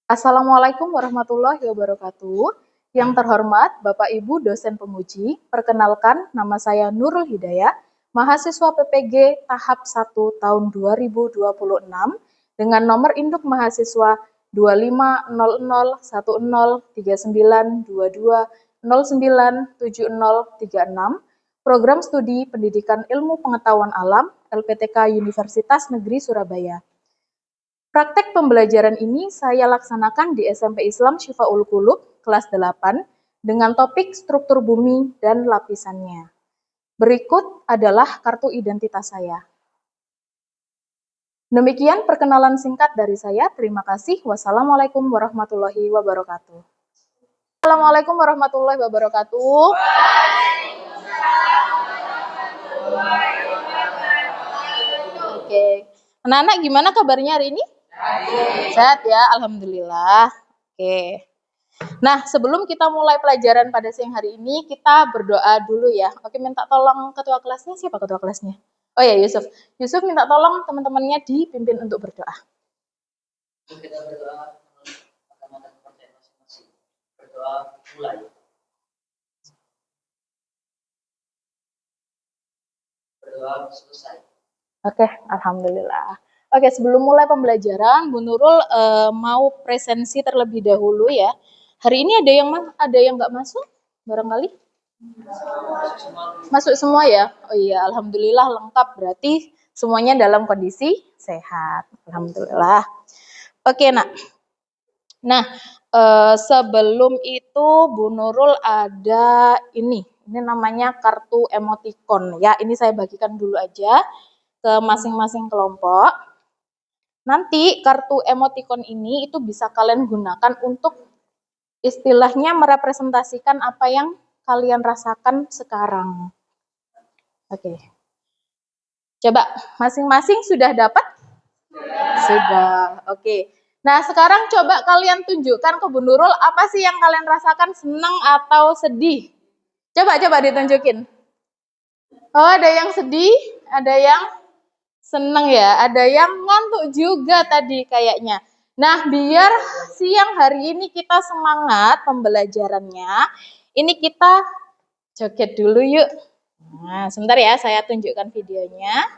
Assalamualaikum warahmatullahi wabarakatuh. Yang terhormat Bapak Ibu dosen pemuji, perkenalkan nama saya Nurul Hidayah, mahasiswa PPG tahap 1 tahun 2026 dengan nomor induk mahasiswa 2500103922097036, program studi pendidikan ilmu pengetahuan alam LPTK Universitas Negeri Surabaya. Praktek pembelajaran ini saya laksanakan di SMP Islam Syifaul Qulub kelas 8 dengan topik struktur bumi dan lapisannya. Berikut adalah kartu identitas saya. Demikian perkenalan singkat dari saya. Terima kasih. Wassalamualaikum warahmatullahi wabarakatuh. Assalamualaikum warahmatullahi wabarakatuh. Oke. Anak-anak gimana kabarnya hari ini? Sehat ya, alhamdulillah. Oke. Nah, sebelum kita mulai pelajaran pada siang hari ini, kita berdoa dulu ya. Oke, minta tolong ketua kelasnya. Siapa ketua kelasnya? Oh ya, Yusuf. Yusuf minta tolong teman-temannya dipimpin untuk berdoa. Kita berdoa mata-mata kepercayaan masing-masing. Berdoa mulai. Berdoa selesai. Oke, alhamdulillah. Oke, sebelum mulai pembelajaran, Bu Nurul mau presensi terlebih dahulu ya. Hari ini ada yang nggak masuk barangkali? Masuk semua ya? Oh iya, alhamdulillah lengkap, berarti semuanya dalam kondisi sehat. Alhamdulillah. Oke, Nak. Nah, sebelum itu Bu Nurul ada ini namanya kartu emoticon ya. Ini saya bagikan dulu aja ke masing-masing kelompok. Nanti kartu emoticon ini itu bisa kalian gunakan untuk istilahnya merepresentasikan apa yang kalian rasakan sekarang. Oke. Coba masing-masing sudah dapat? Sudah. Oke. Nah, sekarang coba kalian tunjukkan ke Bu Nurul apa sih yang kalian rasakan, senang atau sedih? Coba ditunjukin. Oh, ada yang sedih, ada yang senang ya, ada yang ngantuk juga tadi kayaknya. Nah, biar siang hari ini kita semangat pembelajarannya, ini kita joget dulu yuk. Nah, sebentar ya, saya tunjukkan videonya.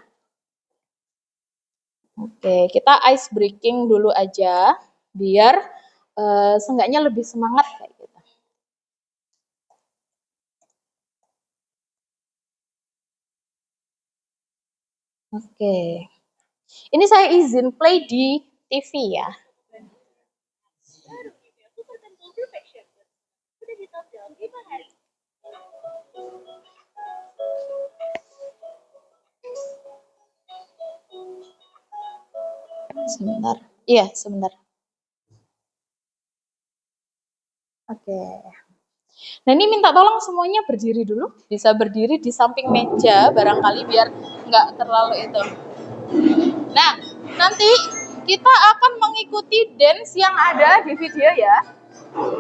Oke, kita ice breaking dulu aja, biar seenggaknya lebih semangat kayak gitu. Oke, ini saya izin play di TV ya. Sebentar. Iya, sebentar. Oke. Nah, ini minta tolong semuanya berdiri dulu. Bisa berdiri di samping meja, barangkali biar nggak terlalu itu. Nah, nanti kita akan mengikuti dance yang ada di video ya.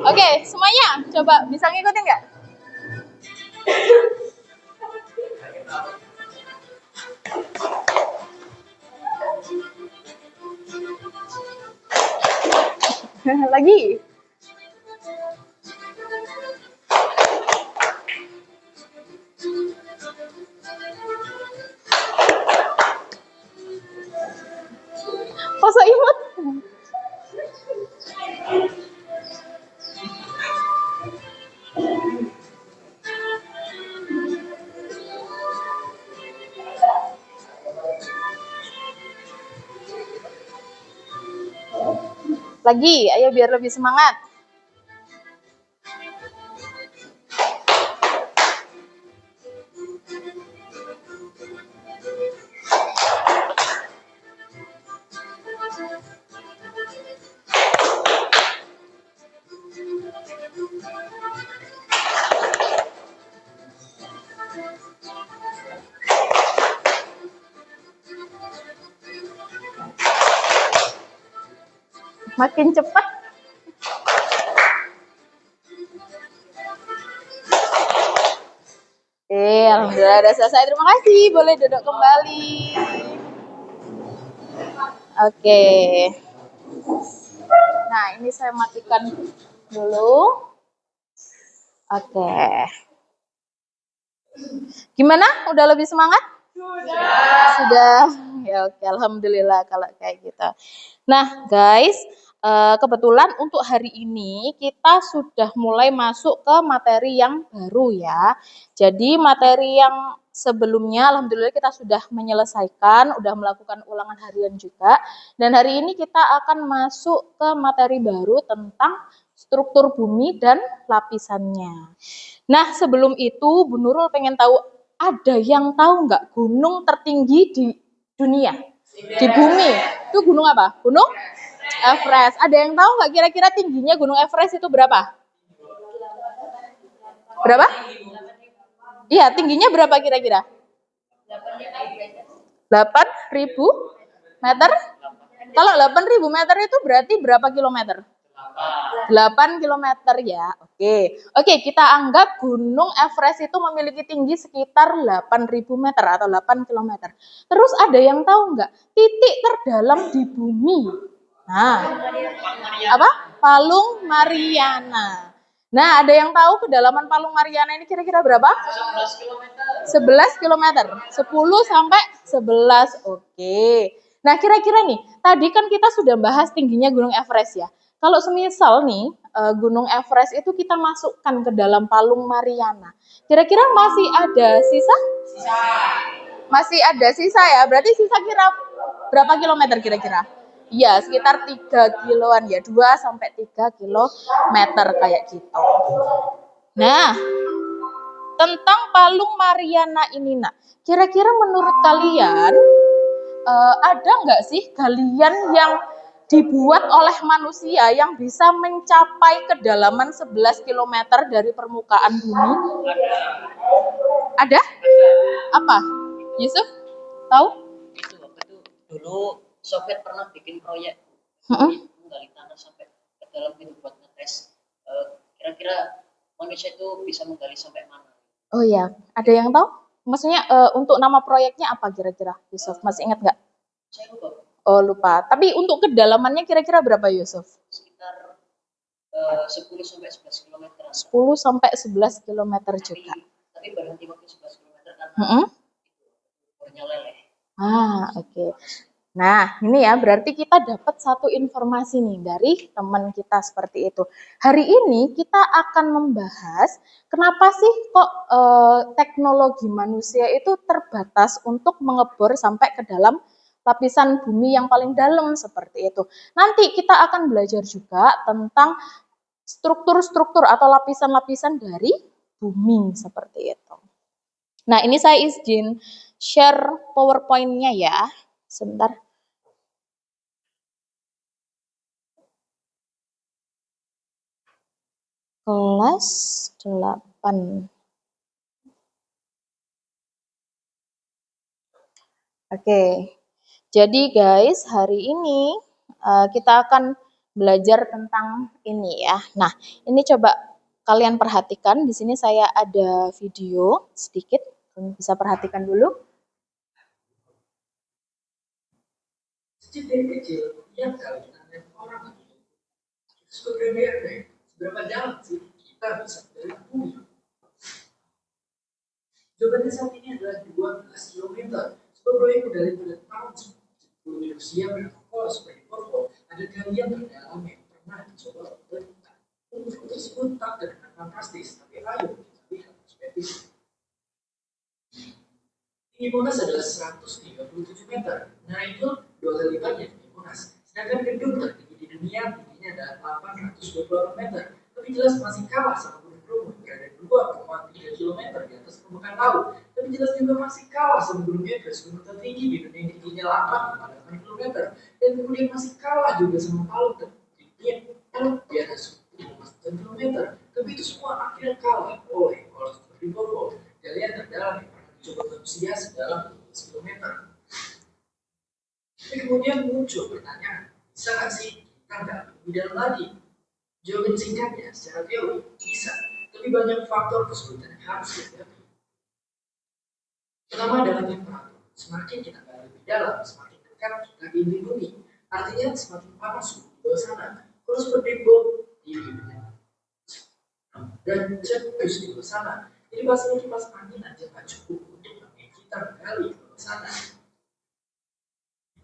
Oke, semuanya coba bisa ngikutin nggak? Lagi. Pose imut. Lagi, ayo biar lebih semangat. Makin cepat. Alhamdulillah udah selesai. Terima kasih. Boleh duduk kembali. Oke. Nah, ini saya matikan dulu. Oke. Gimana? Udah lebih semangat? Sudah. Ya oke, alhamdulillah kalau kayak gitu. Nah, guys, kebetulan untuk hari ini kita sudah mulai masuk ke materi yang baru ya. Jadi materi yang sebelumnya alhamdulillah kita sudah menyelesaikan, udah melakukan ulangan harian juga. Dan hari ini kita akan masuk ke materi baru tentang struktur bumi dan lapisannya. Nah, sebelum itu Bu Nurul pengen tahu, ada yang tahu nggak gunung tertinggi di dunia? Di bumi. Itu gunung apa? Gunung Everest. Ada yang tahu nggak kira-kira tingginya Gunung Everest itu berapa? Berapa? Iya, tingginya berapa kira-kira? 8.000 meter? Kalau 8.000 meter itu berarti berapa kilometer? 8 kilometer ya. Oke, kita anggap Gunung Everest itu memiliki tinggi sekitar 8.000 meter atau 8 kilometer. Terus ada yang tahu nggak titik terdalam di bumi? Nah, apa? Palung Mariana. Nah, ada yang tahu kedalaman Palung Mariana ini kira-kira berapa? 11 kilometer. 10 sampai 11. Oke. Nah, kira-kira nih, tadi kan kita sudah bahas tingginya Gunung Everest ya. Kalau semisal nih, Gunung Everest itu kita masukkan ke dalam Palung Mariana. Kira-kira masih ada sisa? Masih ada sisa ya. Berarti sisa kira berapa kilometer kira-kira? Iya, sekitar 3 kiloan ya. 2 sampai 3 kilometer kayak gitu. Nah, tentang Palung Mariana ini, nak. Kira-kira menurut kalian ada nggak sih galian yang dibuat oleh manusia yang bisa mencapai kedalaman 11 km dari permukaan bumi? Ada? Apa? Yusuf? Tahu? Itu waktu itu dulu Soviet pernah bikin proyek menggali tanah sampai ke dalam itu buat ngetes kira-kira manusia itu bisa menggali sampai mana. Oh ya, ada yang tahu? Maksudnya untuk nama proyeknya apa kira-kira? Yusuf, masih ingat nggak? Saya lupa. Oh lupa. Tapi untuk kedalamannya kira-kira berapa Yusuf? Sekitar 10 sampai 11 km. 10 sampai 11 km juga. Tapi berhenti waktu 11 km karena bornya leleh. Oke. Nah, ini ya berarti kita dapat satu informasi nih dari teman kita seperti itu. Hari ini kita akan membahas kenapa sih kok teknologi manusia itu terbatas untuk mengebor sampai ke dalam lapisan bumi yang paling dalam seperti itu. Nanti kita akan belajar juga tentang struktur-struktur atau lapisan-lapisan dari bumi seperti itu. Nah, ini saya izin share PowerPoint-nya ya. Sebentar. Kelas 8. Oke. Jadi guys, hari ini kita akan belajar tentang ini ya. Nah, ini coba kalian perhatikan. Di sini saya ada video sedikit. Kalian bisa perhatikan dulu. Sejak dari kecil, tiap kali kita lihat orang itu suka remeh, seberapa dalam sih kita bisa dari bumi? Jawabannya saat ini adalah 12 km. Sebuah proyek dari pada tahun 10 di Rusia berprotokol sebagai Porvo, ada galian terdalam yang pernah dicoba untuk kita. Untuk tersebut tak terdengar fantastis, tapi ayo kita lihat perspektif. Tinggi Monas adalah 137 meter. Nah itu 2 kali lipatnya tinggi Monas. Sedangkan gedung tertinggi di dunia tingginya adalah 828 meter. Tapi jelas masih kalah sama Gunung Bromo yang ada 2,3 km di atas permukaan laut. Tapi jelas juga masih kalah sama Gunung Everest, gunung tertinggi di dunia yang tingginya 8,8 km. Dan kemudian masih kalah juga sama Palu tertinggi di atas 5,9 km. Tapi itu semua akhirnya kalah oleh seperti Borneo. Galian terdalam yang coba manusia sedalam 12 km. Tapi kemudian muncul pertanyaan, bisa nggak sih kita nggak lebih dalam lagi? Jawaban singkatnya, secara teori bisa, tapi banyak faktor kesulitan yang harus dihadapi. Pertama adalah temperatur. Semakin kita lebih dalam, semakin dekat kita di bumi. Artinya semakin panas suhu di bawah sana. Kalau seperti bom di dunia dan cetus di luar sana. Jadi bahasanya kipas angin aja nggak cukup untuk menemukan kita menggali ke luar sana.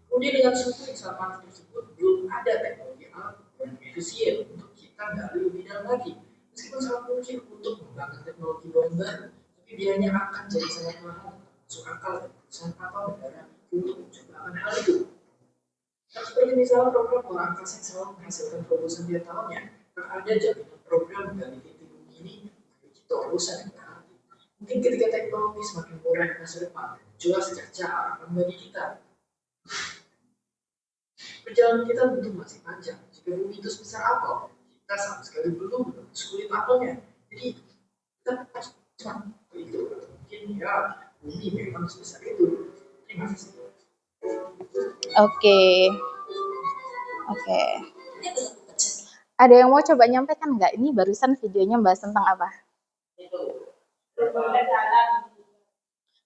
Kemudian dengan suhu yang sangat panas tersebut belum ada teknologi alam yang efisien untuk kita gali lebih dalam lagi. Meskipun sangat mungkin untuk mengembangkan teknologi baru, tapi biayanya akan jadi sangat mahal. Masuk akal dan perusahaan kapal negara untuk mencobaan hal itu. Nah, seperti misalnya program luar angkasa yang selalu menghasilkan terobosan tiap tahunnya, tak ada jaminan program menggali titik bumi ini memiliki terobosan yang berarti. Mungkin ketika teknologi semakin murah di masa depan, jelas sejajar harapan bagi kita. Perjalanan kita tentu masih panjang. Jika bumi itu sebesar apel, kita sama sekali belum menembus kulit apelnya. Jadi kita harus cepat itu. Mungkin ya bumi memang sebesar itu. Terima kasih. Oke. Ada yang mau coba nyampaikan nggak? Ini barusan videonya bahas tentang apa?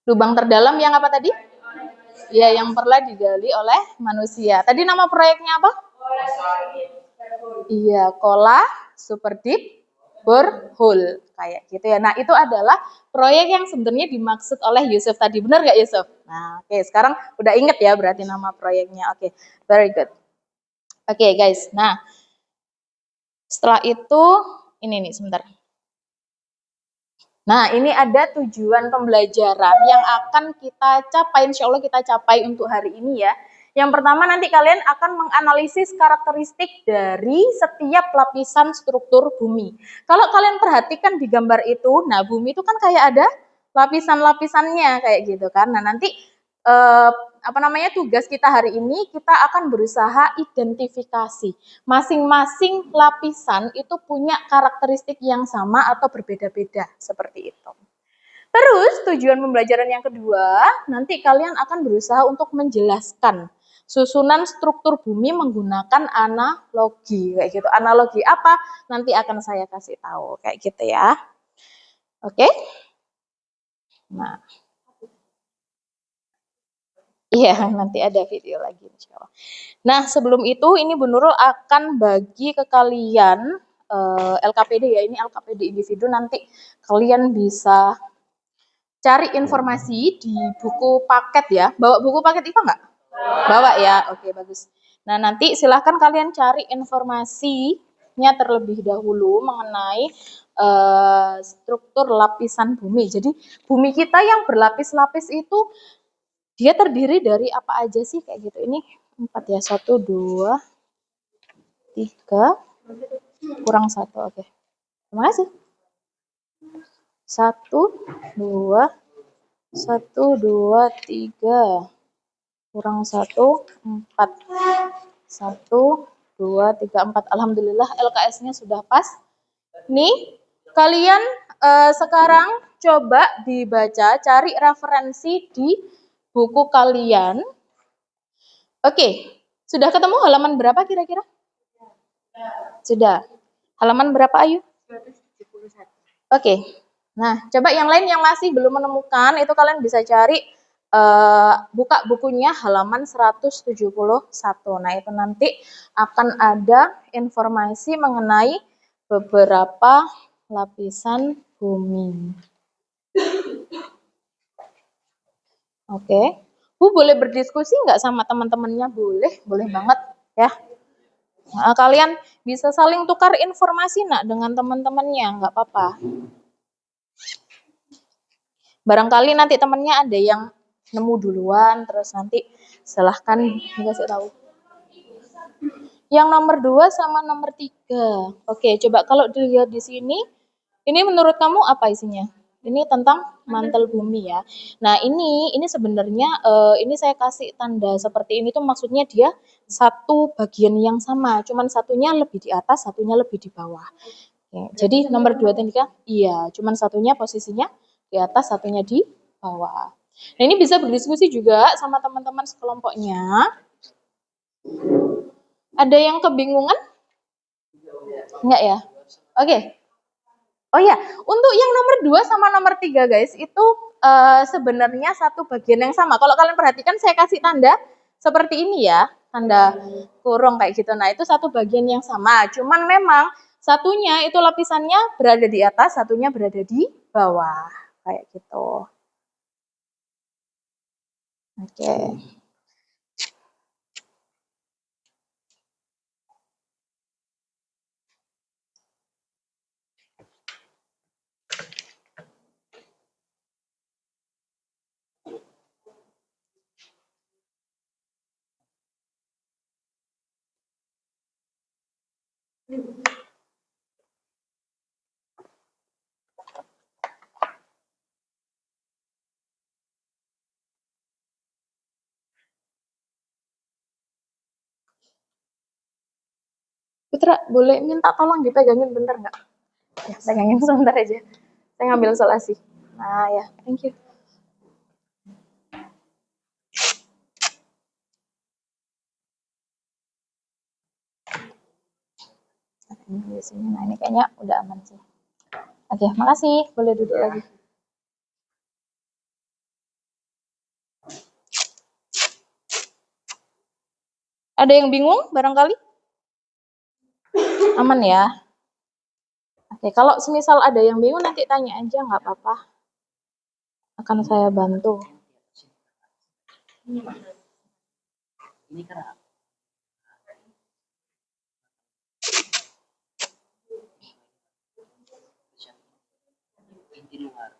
Lubang terdalam yang apa tadi? Ya, yang pernah digali oleh manusia. Tadi nama proyeknya apa? Iya, Kola Super Deep Borehole kayak gitu ya. Nah, itu adalah proyek yang sebenarnya dimaksud oleh Yusuf tadi. Benar nggak Yusuf? Nah, oke, sekarang udah inget ya berarti nama proyeknya. Oke, very good. Oke, guys. Nah, setelah itu ini nih sebentar. Nah, ini ada tujuan pembelajaran yang akan kita capai, insya Allah kita capai untuk hari ini ya. Yang pertama nanti kalian akan menganalisis karakteristik dari setiap lapisan struktur bumi. Kalau kalian perhatikan di gambar itu, nah bumi itu kan kayak ada lapisan-lapisannya kayak gitu kan. Nah, nanti tugas kita hari ini kita akan berusaha identifikasi masing-masing lapisan itu punya karakteristik yang sama atau berbeda-beda seperti itu. Terus tujuan pembelajaran yang kedua, nanti kalian akan berusaha untuk menjelaskan susunan struktur bumi menggunakan analogi kayak gitu. Analogi apa? Nanti akan saya kasih tahu kayak gitu ya. Oke? Nah, iya, nanti ada video lagi insya Allah. Nah, sebelum itu ini Bu Nurul akan bagi ke kalian LKPD ya. Ini LKPD individu, nanti kalian bisa cari informasi di buku paket ya. Bawa buku paket IPA nggak? Bawa ya, oke bagus. Nah, nanti silahkan kalian cari informasinya terlebih dahulu mengenai struktur lapisan bumi. Jadi bumi kita yang berlapis-lapis itu dia terdiri dari apa aja sih kayak gitu. Ini 4 ya, 1, 2, 3, kurang 1, oke. Terima kasih. 1, 2, 3, kurang 1, 4. 1, 2, 3, 4. Alhamdulillah LKS-nya sudah pas. Nih, kalian sekarang coba dibaca, cari referensi di buku kalian. Oke, sudah ketemu halaman berapa kira-kira? Sudah. Halaman berapa Ayu? 271. Oke. Nah, coba yang lain yang masih belum menemukan itu kalian bisa cari buka bukunya halaman 171. Nah, itu nanti akan ada informasi mengenai beberapa lapisan bumi. Oke. Bu boleh berdiskusi nggak sama teman-temannya? Boleh banget ya. Nah, kalian bisa saling tukar informasi dengan teman-temannya, nggak apa-apa. Barangkali nanti temannya ada yang nemu duluan, terus nanti silahkan dikasih tahu. Yang nomor 2 sama nomor 3. Oke, coba kalau dilihat di sini, ini menurut kamu apa isinya? Ini tentang mantel bumi ya. Nah, ini sebenarnya ini saya kasih tanda seperti ini tuh maksudnya dia satu bagian yang sama, cuman satunya lebih di atas, satunya lebih di bawah. Oke, jadi nomor 2 dan 3, iya, cuman satunya posisinya di atas, satunya di bawah. Nah, ini bisa berdiskusi juga sama teman-teman sekelompoknya. Ada yang kebingungan? Enggak ya? Oke. Oh ya, untuk yang nomor 2 sama nomor 3 guys, itu sebenarnya satu bagian yang sama. Kalau kalian perhatikan saya kasih tanda seperti ini ya, tanda kurung kayak gitu. Nah, itu satu bagian yang sama. Cuman memang satunya itu lapisannya berada di atas, satunya berada di bawah. Kayak gitu. Oke. Putra, boleh minta tolong dipegangin bentar nggak? Ya, pegangin sebentar aja. Saya ngambil solasi. Nah, ya, thank you. Ini di sini. Nah, ini kayaknya udah aman sih. Oke, makasih. Boleh duduk lagi. Ada yang bingung barangkali? Aman ya? Oke, kalau semisal ada yang bingung nanti tanya aja, nggak apa-apa. Akan saya bantu. Ini kan di luar.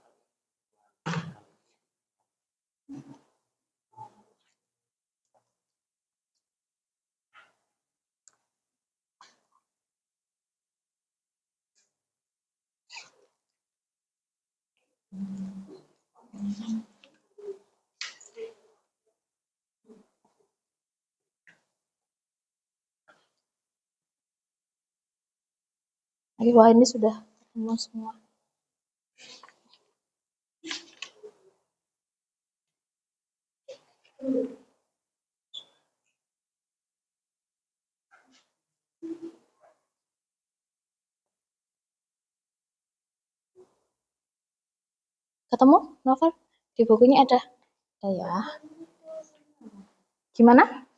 Wah, ini sudah ketemu semua. Ketemu, Novel? Di bukunya ada. Ya. Gimana?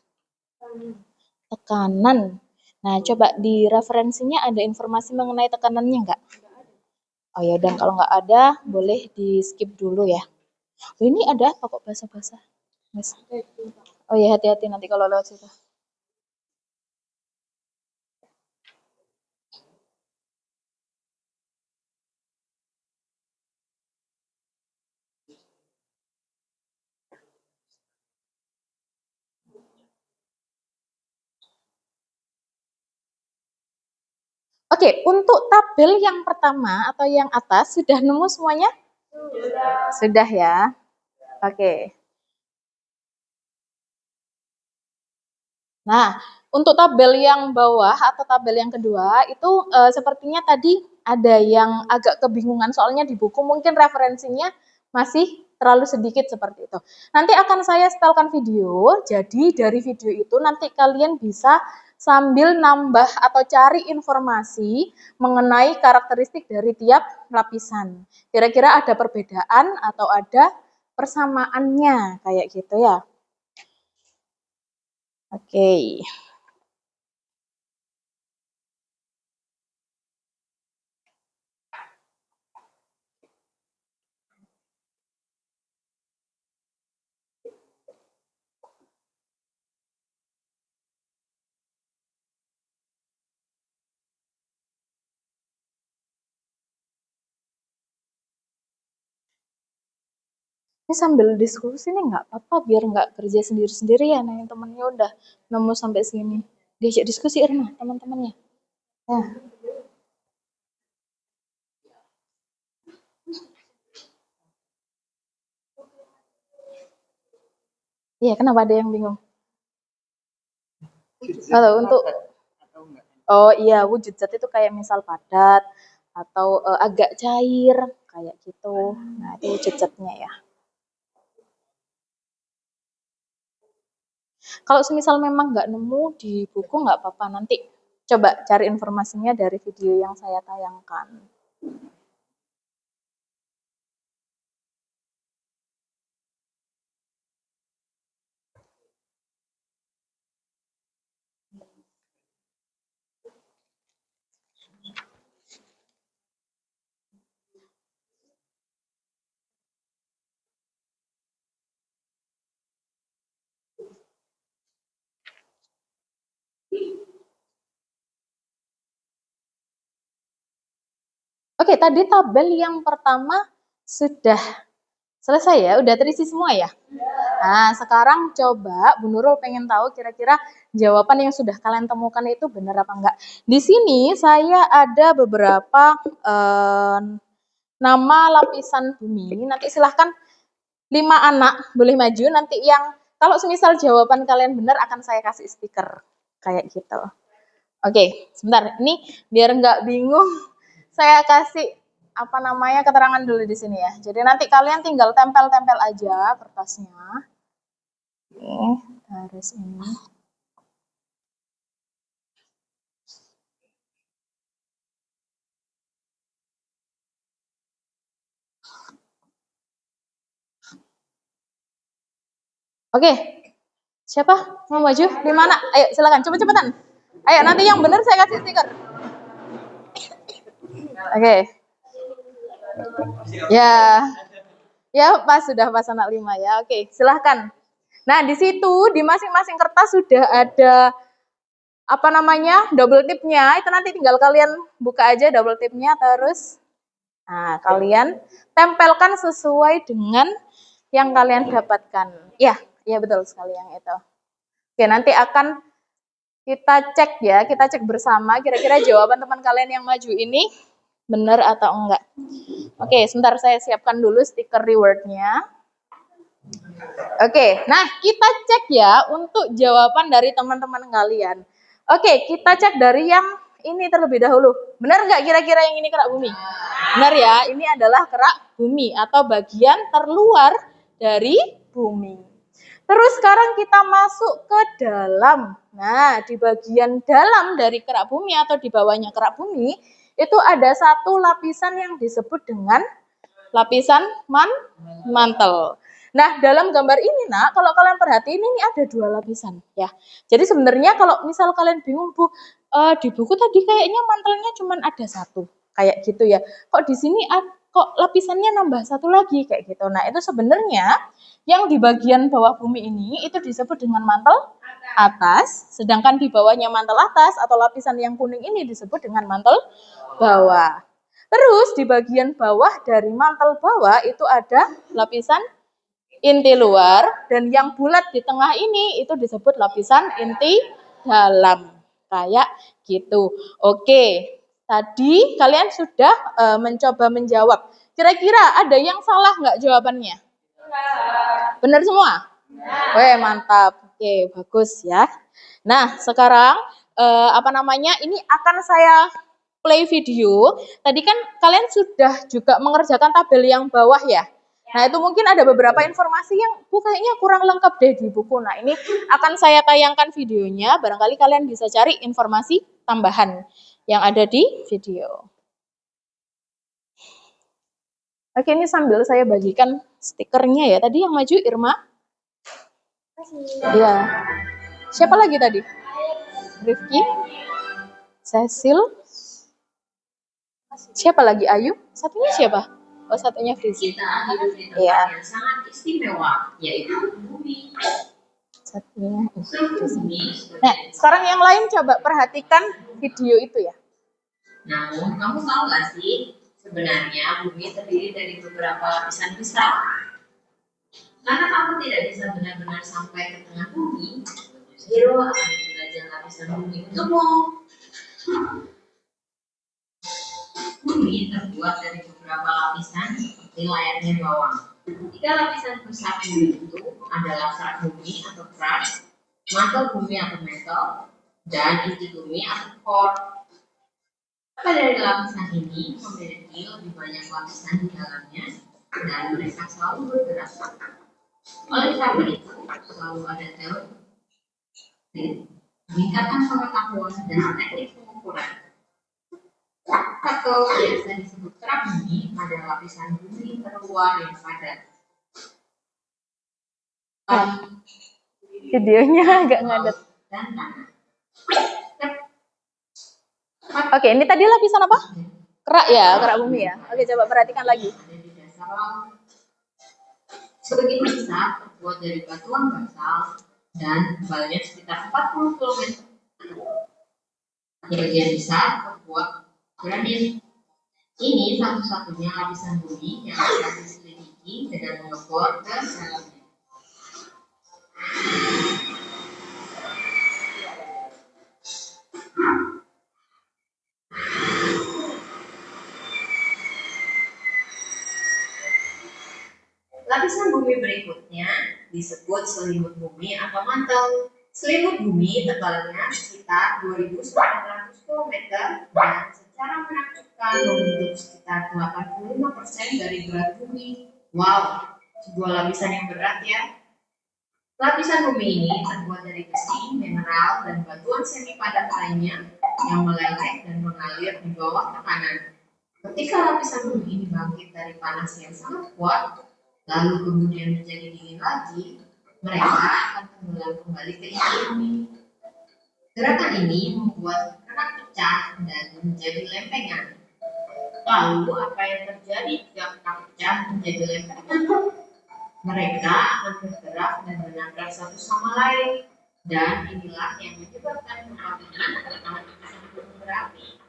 Tekanan. Nah, coba di referensinya ada informasi mengenai tekanannya nggak? Oh ya, dan kalau nggak ada, boleh di skip dulu ya. Oh, ini ada apa kok basah-basah? Mas. Oh ya, hati-hati nanti kalau lewat situ. Oke, untuk tabel yang pertama atau yang atas sudah nemu semuanya? Sudah ya. Oke. Nah, untuk tabel yang bawah atau tabel yang kedua itu sepertinya tadi ada yang agak kebingungan soalnya di buku mungkin referensinya masih terlalu sedikit seperti itu. Nanti akan saya setelkan video, jadi dari video itu nanti kalian bisa sambil nambah atau cari informasi mengenai karakteristik dari tiap lapisan. Kira-kira ada perbedaan atau ada persamaannya kayak gitu ya. Oke. Ini sambil diskusi nih nggak apa-apa biar nggak kerja sendiri-sendiri ya. Nah, yang temennya udah nemu sampai sini. Diajak diskusi Irma, teman-temannya. Ya. Iya, kenapa ada yang bingung? Kalau untuk oh iya, wujud zat itu kayak misal padat atau agak cair kayak gitu. Nah, itu wujud zatnya ya. Kalau semisal memang nggak nemu di buku nggak apa-apa, nanti coba cari informasinya dari video yang saya tayangkan. Oke, tadi tabel yang pertama sudah selesai ya, udah terisi semua ya. Nah, sekarang coba Bu Nurul pengen tahu kira-kira jawaban yang sudah kalian temukan itu benar apa enggak. Di sini saya ada beberapa nama lapisan bumi. Nanti silahkan 5 anak boleh maju. Nanti yang kalau semisal jawaban kalian benar akan saya kasih stiker kayak gitu. Oke, sebentar. Ini biar nggak bingung, saya kasih apa namanya keterangan dulu di sini ya. Jadi nanti kalian tinggal tempel-tempel aja kertasnya. Nih, garis ini. Oke, siapa mau maju? Di mana? Ayo silakan, cepet-cepetan. Ayo nanti yang benar saya kasih stiker. Oke. Ya, ya pas sudah pas anak 5 ya. Oke, silahkan. Nah di situ di masing-masing kertas sudah ada apa namanya double tipnya. Itu nanti tinggal kalian buka aja double tipnya terus. Nah kalian tempelkan sesuai dengan yang kalian dapatkan. Ya, ya betul sekali yang itu. Oke nanti akan kita cek ya, kita cek bersama kira-kira jawaban teman kalian yang maju ini benar atau enggak. Oke, sebentar saya siapkan dulu stiker rewardnya. Oke, nah kita cek ya untuk jawaban dari teman-teman kalian. Oke, kita cek dari yang ini terlebih dahulu. Benar nggak kira-kira yang ini kerak bumi? Benar ya, ini adalah kerak bumi atau bagian terluar dari bumi. Terus sekarang kita masuk ke dalam. Nah, di bagian dalam dari kerak bumi atau di bawahnya kerak bumi, itu ada satu lapisan yang disebut dengan lapisan mantel. Nah, dalam gambar ini, Nak, kalau kalian perhatiin ini ada 2 lapisan, ya. Jadi sebenarnya kalau misal kalian bingung, Bu, di buku tadi kayaknya mantelnya cuma ada 1, kayak gitu ya. Kok di sini kok lapisannya nambah 1 lagi kayak gitu. Nah, itu sebenarnya yang di bagian bawah bumi ini itu disebut dengan mantel atas, sedangkan di bawahnya mantel atas atau lapisan yang kuning ini disebut dengan mantel bawah. Terus di bagian bawah dari mantel bawah itu ada lapisan inti luar dan yang bulat di tengah ini itu disebut lapisan inti dalam. Kayak gitu. Oke, tadi kalian sudah mencoba menjawab. Kira-kira ada yang salah nggak jawabannya? Benar semua? Weh, mantap. Oke, bagus ya. Nah, sekarang apa namanya? Ini akan saya play video. Tadi kan kalian sudah juga mengerjakan tabel yang bawah ya. Nah, itu mungkin ada beberapa informasi yang kayaknya kurang lengkap deh di buku. Nah, ini akan saya tayangkan videonya. Barangkali kalian bisa cari informasi tambahan yang ada di video. Oke, ini sambil saya bagikan stikernya ya. Tadi yang maju Irma. Iya. Siapa lagi tadi? Rifki, Cecil. Siapa lagi? Ayu? Satunya siapa? Oh, satunya Frizi. Kita hidup di tempat yang sangat istimewa, yaitu bumi. Satunya Frizi. Nah, sekarang yang lain coba perhatikan video itu ya. Namun, kamu tahu nggak sih, sebenarnya bumi terdiri dari beberapa lapisan besar. Karena kamu tidak bisa benar-benar sampai ke tengah bumi, Hero akan menjelajah lapisan bumi untukmu. Bumi terbuat dari beberapa lapisan seperti layarnya bawang. 3 lapisan besar bumi itu adalah kerak bumi atau crust, mantel bumi atau mantle, dan inti bumi atau core. Pada dari lapisan ini memiliki lebih banyak lapisan di dalamnya dan mereka selalu bergerak. Oleh karena itu, selalu ada teori meningkatkan pengetahuan dan teknik pengukuran. Atau biasa disebut kerak bumi adalah lapisan bumi terluar yang padat. Videonya agak ngadet. Dan tanah. Oke, ini tadi lapisan apa? Kerak ya, kerak bumi ya. Oke, coba perhatikan lagi. Ada di dasar laut. Sebagian besar terbuat dari batuan basal dan tebalnya sekitar 40 km. Sebagian besar terbuat granit. Ini satu-satunya lapisan bumi yang dapat diselidiki dengan mengebor ke dalamnya. Lapisan bumi berikutnya disebut selimut bumi atau mantel. Selimut bumi tebalnya sekitar 2.900 km dan secara menakjubkan membentuk sekitar 85% dari berat bumi. Wow, sebuah lapisan yang berat ya. Lapisan bumi ini terbuat dari besi, mineral, dan batuan semi padat lainnya yang meleleh dan mengalir di bawah tekanan. Ketika lapisan bumi ini bangkit dari panas yang sangat kuat, lalu kemudian menjadi dingin lagi, mereka akan tenggelam kembali ke inti bumi. Gerakan ini membuat kerak pecah dan menjadi lempengan. Lalu apa yang terjadi jika kerak pecah menjadi lempengan? Mereka akan bergerak dan menabrak satu sama lain, dan inilah yang menyebabkan gempa bumi atau letusan gunung berapi.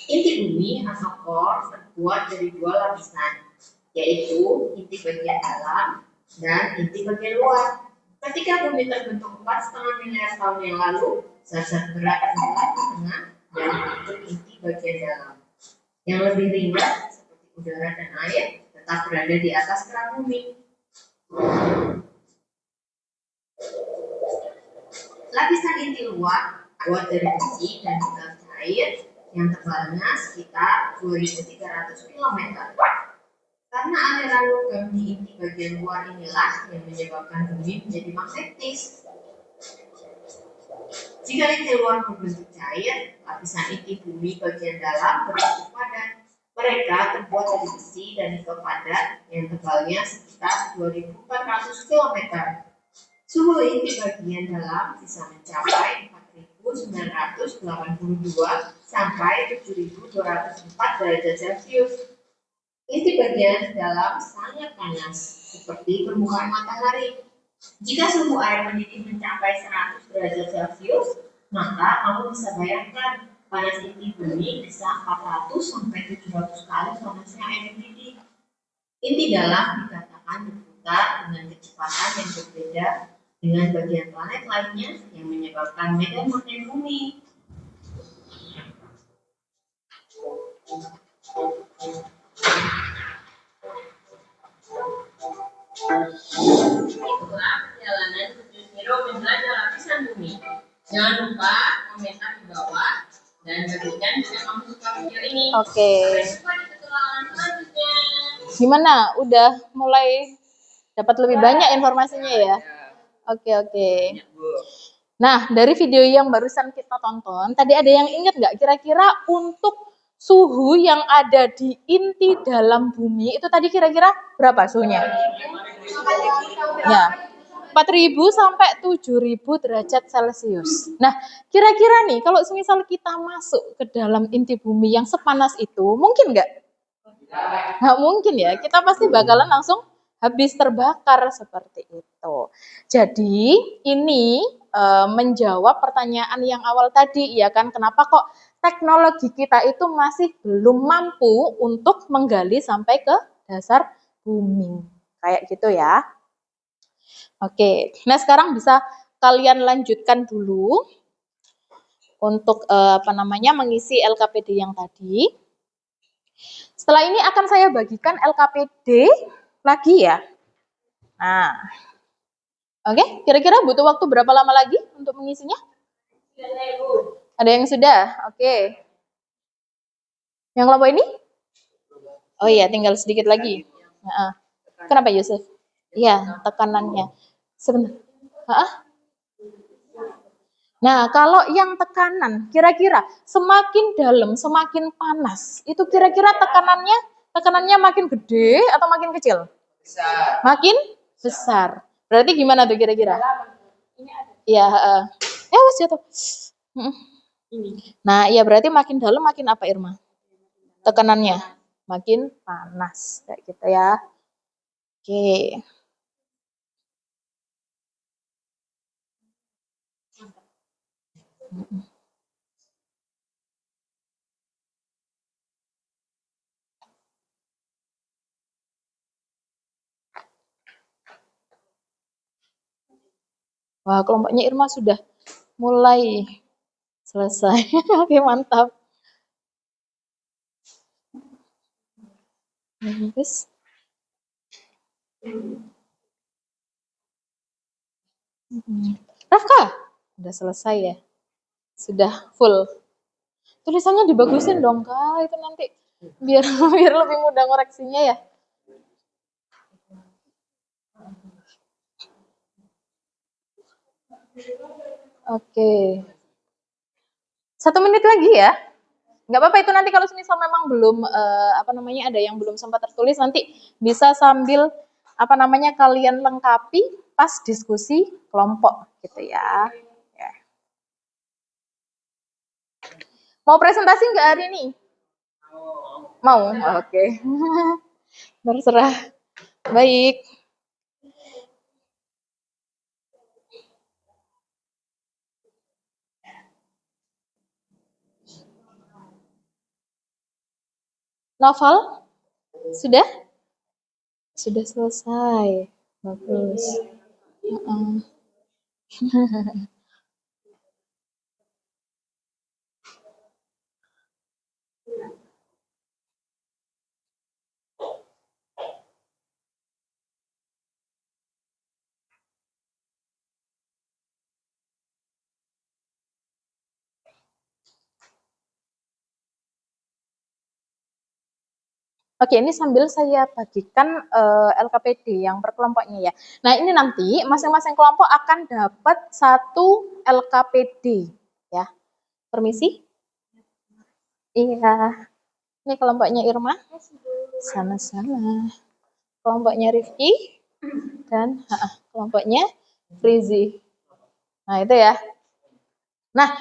Inti bumi atau core terbuat dari dua lapisan, yaitu inti bagian dalam dan inti bagian luar. Ketika bumi terbentuk 4,5 miliar tahun yang lalu, zat-zat berat tenggelam di tengah dan membentuk inti bagian dalam. Yang lebih ringan seperti udara dan air tetap berada di atas kerak bumi. Lapisan inti luar terbuat dari besi dan gas cair yang tebalnya sekitar 2.300 km. Karena aliran logam di inti bagian luar inilah yang menyebabkan bumi menjadi magnetis. Jika inti luar berbentuk cair, lapisan inti bumi bagian dalam berbentuk padat. Mereka terbuat dari besi dan nikel padat yang tebalnya sekitar 2.400 km. Suhu inti bagian dalam bisa mencapai 4.982 sampai 7.204 derajat Celcius. Inti bagian dalam sangat panas, seperti permukaan matahari. Jika suhu air mendidih mencapai 100 derajat Celcius, maka kamu bisa bayangkan panas inti bumi bisa 400 sampai 700 kali panasnya air mendidih. Inti dalam dikatakan berputar dengan kecepatan yang berbeda dengan bagian planet lainnya yang menyebabkan medan magnet bumi. Itulah perjalanan Studio Zero menjelajah lapisan bumi. Jangan lupa komentar di bawah dan bagikan jika kamu suka video ini. Oke. Sampai jumpa di petualangan selanjutnya. Gimana? Udah mulai dapat lebih banyak informasinya ya? Oke. Nah, dari video yang barusan kita tonton, tadi ada yang ingat nggak kira-kira untuk suhu yang ada di inti dalam bumi itu tadi kira-kira berapa suhunya? Ya, 4.000 sampai 7.000 derajat Celcius. Nah, kira-kira nih kalau semisal kita masuk ke dalam inti bumi yang sepanas itu, mungkin nggak? Nggak mungkin ya, kita pasti bakalan langsung habis terbakar seperti itu. Jadi ini menjawab pertanyaan yang awal tadi, ya kan? Kenapa kok teknologi kita itu masih belum mampu untuk menggali sampai ke dasar bumi? Kayak gitu ya. Oke, nah sekarang bisa kalian lanjutkan dulu untuk mengisi LKPD yang tadi. Setelah ini akan saya bagikan LKPD lagi ya. Nah, oke, kira-kira butuh waktu berapa lama lagi untuk mengisinya? Ada yang sudah? Oke. Yang kelompok ini? Oh iya, tinggal sedikit lagi. Nah, kenapa Yusuf? Iya, tekanannya. Sebentar. Nah, kalau yang tekanan, kira-kira semakin dalam, semakin panas. Itu kira-kira tekanannya makin gede atau makin kecil? Besar. Makin besar. Berarti gimana tuh kira-kira? Iya, wes jatuh. Nah, ya berarti makin dalam makin apa Irma? Tekanannya makin panas kayak gitu ya. Oke. Wah, kelompoknya Irma sudah mulai selesai. Oke, mantap. Terus, Rafka, udah selesai ya? Sudah full. Tulisannya dibagusin dong, Kak. Itu nanti biar biar lebih mudah ngoreksinya ya. Oke. 1 menit lagi ya. Nggak apa-apa itu nanti kalau semisal memang belum ada yang belum sempat tertulis nanti bisa sambil kalian lengkapi pas diskusi kelompok gitu ya. Ya. Mau presentasi nggak hari ini? Mau, oke. Terserah. Baik. Novel? Sudah? Sudah selesai. Bagus. Oke, ini sambil saya bagikan LKPD yang per kelompoknya ya. Nah, ini nanti masing-masing kelompok akan dapat 1 LKPD ya. Permisi? Iya. Ini kelompoknya Irma. Sama-sama. Kelompoknya Rifki dan kelompoknya Frizi. Nah, itu ya. Nah,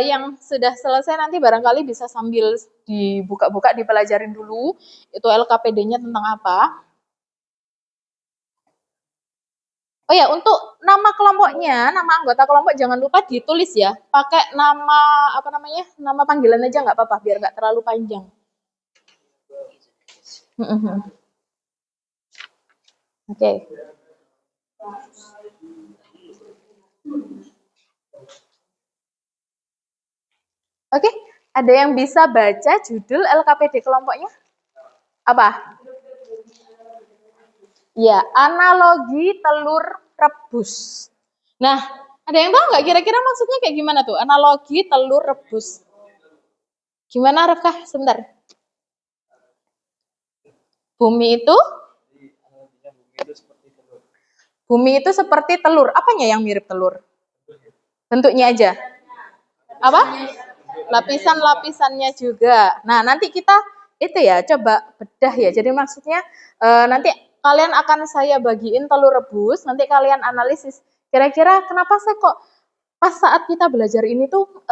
yang sudah selesai nanti barangkali bisa sambil dibuka-buka, dipelajarin dulu itu LKPD-nya tentang apa. Oh ya, untuk nama kelompoknya, nama anggota kelompok jangan lupa ditulis ya. Pakai nama nama panggilan aja nggak apa-apa, biar nggak terlalu panjang. Oke. Oke, ada yang bisa baca judul LKPD kelompoknya? Apa? Ya, analogi telur rebus. Nah, ada yang tahu nggak kira-kira maksudnya kayak gimana tuh? Analogi telur rebus. Gimana, Rafkah? Sebentar. Bumi itu seperti telur. Apanya yang mirip telur? Bentuknya aja. Apa? Lapisan-lapisannya juga. Nah, nanti kita itu ya coba bedah ya. Jadi maksudnya nanti kalian akan saya bagiin telur rebus, nanti kalian analisis kira-kira kenapa sih kok pas saat kita belajar ini tuh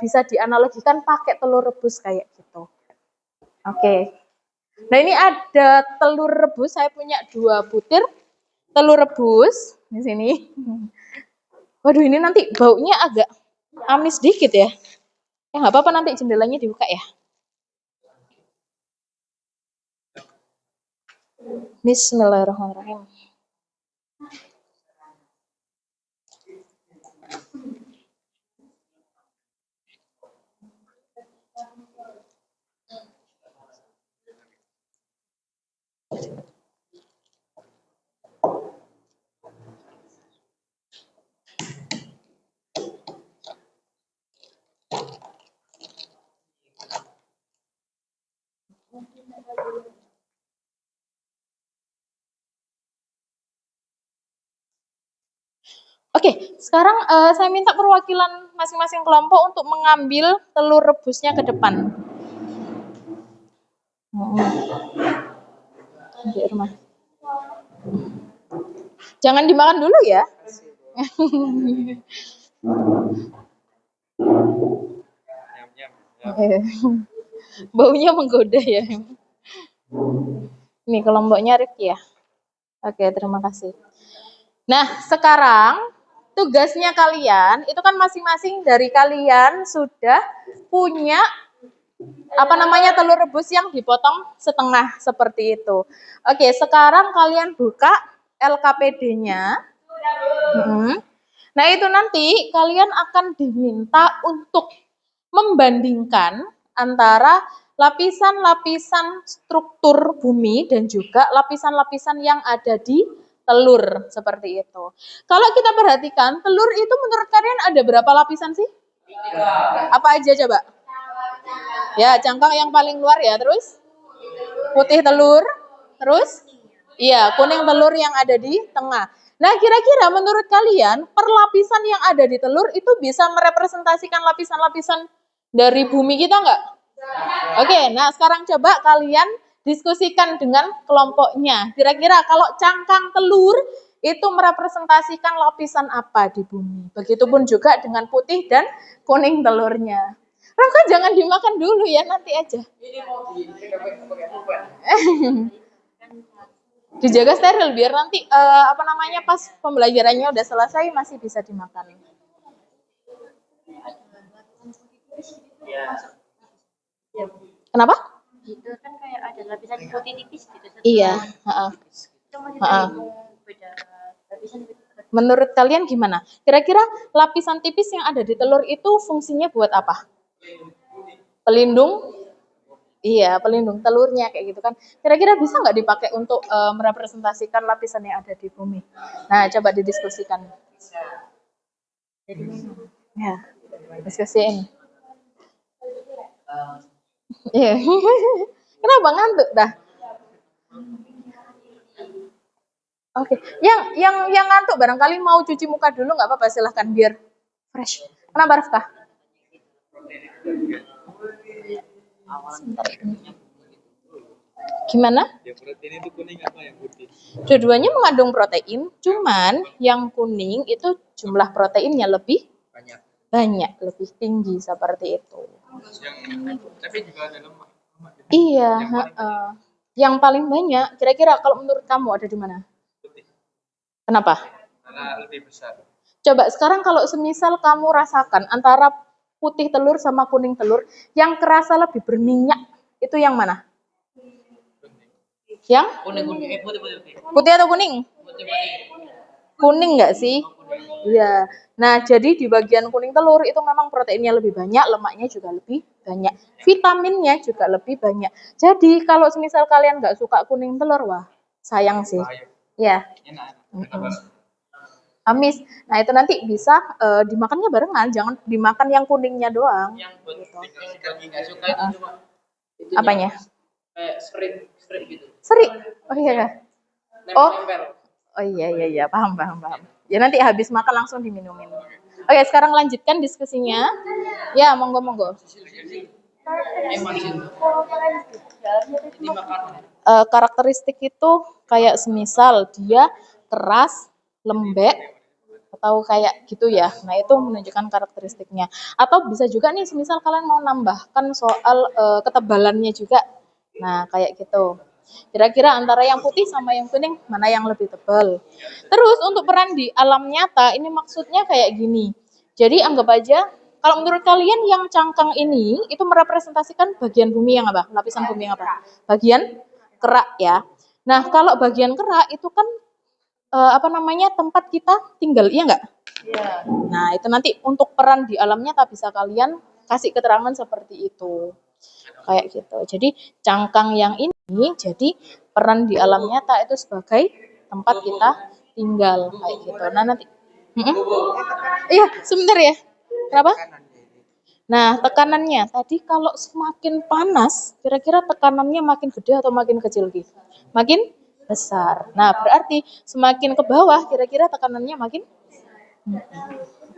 bisa dianalogikan pakai telur rebus kayak gitu. Oke. Nah, ini ada telur rebus, saya punya 2 butir telur rebus di sini. Waduh, ini nanti baunya agak amis dikit ya. Ya nggak apa-apa, nanti jendelanya dibuka ya. Bismillahirrahmanirrahim. Oke, sekarang saya minta perwakilan masing-masing kelompok untuk mengambil telur rebusnya ke depan. Di rumah. Jangan dimakan dulu ya. Baunya menggoda ya. Ini kelompoknya Rifki ya. Oke, terima kasih. Nah, sekarang tugasnya kalian itu kan masing-masing dari kalian sudah punya telur rebus yang dipotong setengah seperti itu. Oke, sekarang kalian buka LKPD-nya. Nah, itu nanti kalian akan diminta untuk membandingkan antara lapisan-lapisan struktur bumi dan juga lapisan-lapisan yang ada di telur seperti itu. Kalau kita perhatikan, telur itu menurut kalian ada berapa lapisan sih? Apa aja coba? Ya, cangkang yang paling luar ya, terus putih telur, terus iya, kuning telur yang ada di tengah. Nah, kira-kira menurut kalian perlapisan yang ada di telur itu bisa merepresentasikan lapisan-lapisan dari bumi kita nggak? Oke, nah sekarang coba kalian diskusikan dengan kelompoknya. Kira-kira kalau cangkang telur itu merepresentasikan lapisan apa di bumi? Begitupun juga dengan putih dan kuning telurnya. Raka jangan dimakan dulu ya, nanti aja. Ini mau pakai pulpen. Dijaga steril biar nanti pas pembelajarannya udah selesai masih bisa dimakan. Kenapa? Gitu kan kayak ada lapisan putih tipis gitu. Iya, Itu masih beda lapisan gitu. Menurut kalian gimana? Kira-kira lapisan tipis yang ada di telur itu fungsinya buat apa? Pelindung? Iya, pelindung telurnya kayak gitu kan. Kira-kira bisa nggak dipakai untuk merepresentasikan lapisan yang ada di bumi? Nah, coba didiskusikan. Ya, diskusiin. Iya. Kenapa ngantuk dah? Oke, yang ngantuk barangkali mau cuci muka dulu nggak apa-apa, silahkan biar fresh. Kenapa Rafkah? Sebentar. Gimana? Yang protein itu kuning apa yang putih? Dua-duanya mengandung protein, cuman yang kuning itu jumlah proteinnya lebih banyak, lebih tinggi seperti itu. Tapi juga ada lemak. Iya, yang paling banyak. Kira-kira kalau menurut kamu ada di mana? Putih. Kenapa? Karena lebih besar. Coba sekarang kalau semisal kamu rasakan antara putih telur sama kuning telur, yang kerasa lebih berminyak itu yang mana? Yang? Kuning, putih. Putih atau kuning? Putih. Kuning nggak sih? Iya. Nah, jadi di bagian kuning telur itu memang proteinnya lebih banyak, lemaknya juga lebih banyak, vitaminnya juga lebih banyak. Jadi kalau semisal kalian nggak suka kuning telur, wah sayang sih. Ya. Enak. Amis. Nah, itu nanti bisa dimakannya barengan, jangan dimakan yang kuningnya doang. Yang buat lagi nggak suka itu cuma itu Apanya? kayak strip gitu. Seri. Oh iya. Nempel. Oh iya, paham. Ya nanti habis makan langsung diminumin. Oke, sekarang lanjutkan diskusinya. Ya, monggo. Karakteristik itu kayak semisal dia keras, lembek, atau kayak gitu ya. Nah, itu menunjukkan karakteristiknya. Atau bisa juga nih, semisal kalian mau nambahkan soal ketebalannya juga. Nah, kayak gitu. Kira-kira antara yang putih sama yang kuning, mana yang lebih tebal? Terus untuk peran di alam nyata, ini maksudnya kayak gini. Jadi anggap aja, kalau menurut kalian yang cangkang ini, itu merepresentasikan bagian bumi yang apa? Lapisan bumi yang apa? Bagian kerak ya. Nah, kalau bagian kerak itu kan tempat kita tinggal, iya nggak? Iya. Nah, itu nanti untuk peran di alam nyata bisa kalian kasih keterangan seperti itu. Kayak gitu. Jadi cangkang yang ini jadi peran di alam nyata itu sebagai tempat kita tinggal kayak gitu. Nah, nanti iya, sebentar ya. Kenapa? Nah, tekanannya tadi kalau semakin panas, kira-kira tekanannya makin gede atau makin kecil gitu? Makin besar. Nah, berarti semakin ke bawah kira-kira tekanannya makin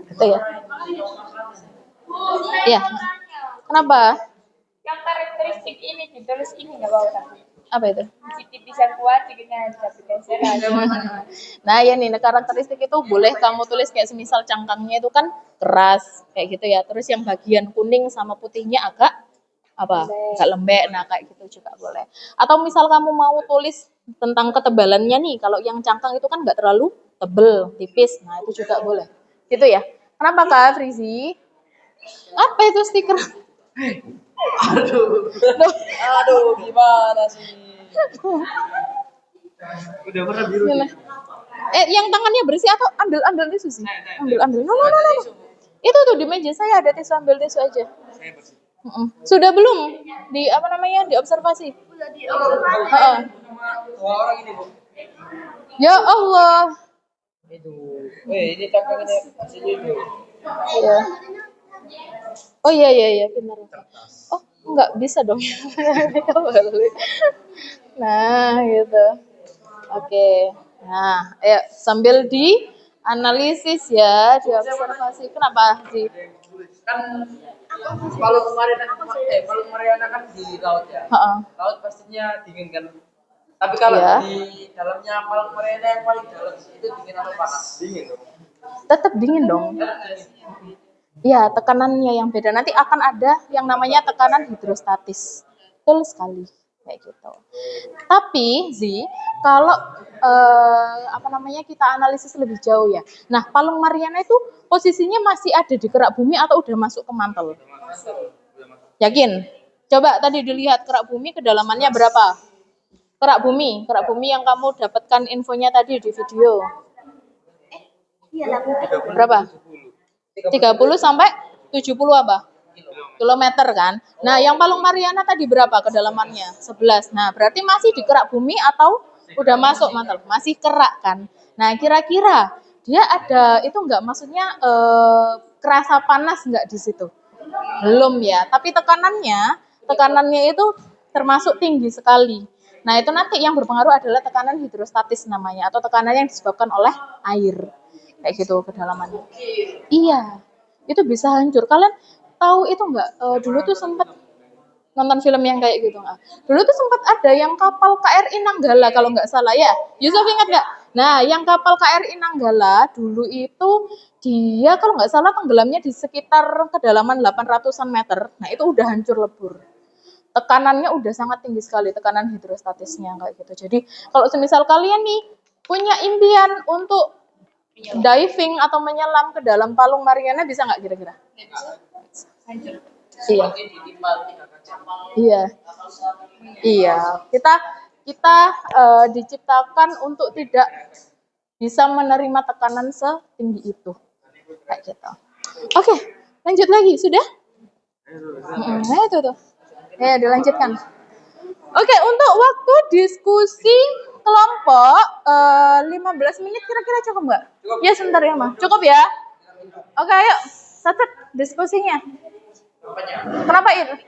gitu ya. Iya. Kenapa? Yang karakteristik ini ditulis ini nggak bawa tapi. Apa itu? Bisa kuat jadinya tapi geseran. Nah, ya nih karakteristik itu boleh kamu tulis kayak semisal cangkangnya itu kan keras kayak gitu ya. Terus yang bagian kuning sama putihnya agak agak lembek. Nah, kayak gitu juga boleh. Atau misal kamu mau tulis tentang ketebalannya nih. Kalau yang cangkang itu kan nggak terlalu tebel, tipis. Nah, itu juga boleh. Gitu ya. Kenapa Kak Frizi? Apa itu stiker? Aduh, gimana sih? Udah pernah biru. Gimana? Yang tangannya bersih atau ambil tisu sih? Ambil. No. Itu tuh di meja saya ada tisu, ambil tisu aja. Saya bersih. Sudah belum di apa namanya diobservasi? Sudah diobservasi. Dua orang ini, Bu. Ya Allah. Itu. Ini cangkangnya hasilnya itu. Iya. Oh iya benar. Oh nggak bisa dong. Nah gitu. Oke. Nah, ayo sambil dianalisis ya, diobservasi. Kenapa sih? Kan kalau Mariana kan di laut ya. Laut pastinya dingin kan. Tapi kalau Iya. di dalamnya Palung Mariana yang paling dalam itu dingin atau panas? Dingin dong. Tetap dingin dong. Iya, tekanannya yang beda. Nanti akan ada yang namanya tekanan hidrostatis. Betul sekali. Kayak gitu. Tapi, kalau kita analisis lebih jauh ya. Nah, Palung Mariana itu posisinya masih ada di kerak bumi atau udah masuk ke mantel? Yakin? Coba tadi dilihat kerak bumi kedalamannya berapa? Kerak bumi yang kamu dapatkan infonya tadi di video. Berapa? 30 sampai 70 apa? Kilometer kan. Nah, yang Palung Mariana tadi berapa kedalamannya? 11. Nah, berarti masih di kerak bumi atau udah masuk mantel? Masih kerak kan. Nah, kira-kira dia ada itu enggak, maksudnya kerasa panas enggak di situ? Belum ya, tapi tekanannya itu termasuk tinggi sekali. Nah, itu nanti yang berpengaruh adalah tekanan hidrostatis namanya, atau tekanan yang disebabkan oleh air. Kayak gitu kedalamannya. Iya, itu bisa hancur. Kalian tahu itu enggak? Dulu tuh sempat nonton film yang kayak gitu nggak? Dulu tuh sempat ada yang kapal KRI Nanggala kalau nggak salah ya. Yusuf ingat nggak? Nah, yang kapal KRI Nanggala dulu itu dia kalau nggak salah tenggelamnya di sekitar kedalaman 800-an meter. Nah, itu udah hancur lebur. Tekanannya udah sangat tinggi sekali, tekanan hidrostatisnya kayak gitu. Jadi, kalau semisal kalian nih punya impian untuk diving atau menyelam ke dalam Palung Mariana, bisa nggak kira-kira? Hancur. Iya. Kita diciptakan untuk tidak bisa menerima tekanan setinggi itu. Kayak gitu. Oke, lanjut lagi. Sudah? Nah, itu tuh. Ya, dilanjutkan. Oke, untuk waktu diskusi kelompok 15 menit kira-kira cukup nggak? Ya, sebentar ya, Ma. Cukup ya? Oke, ayo. Catat diskusinya. Kenapa itu?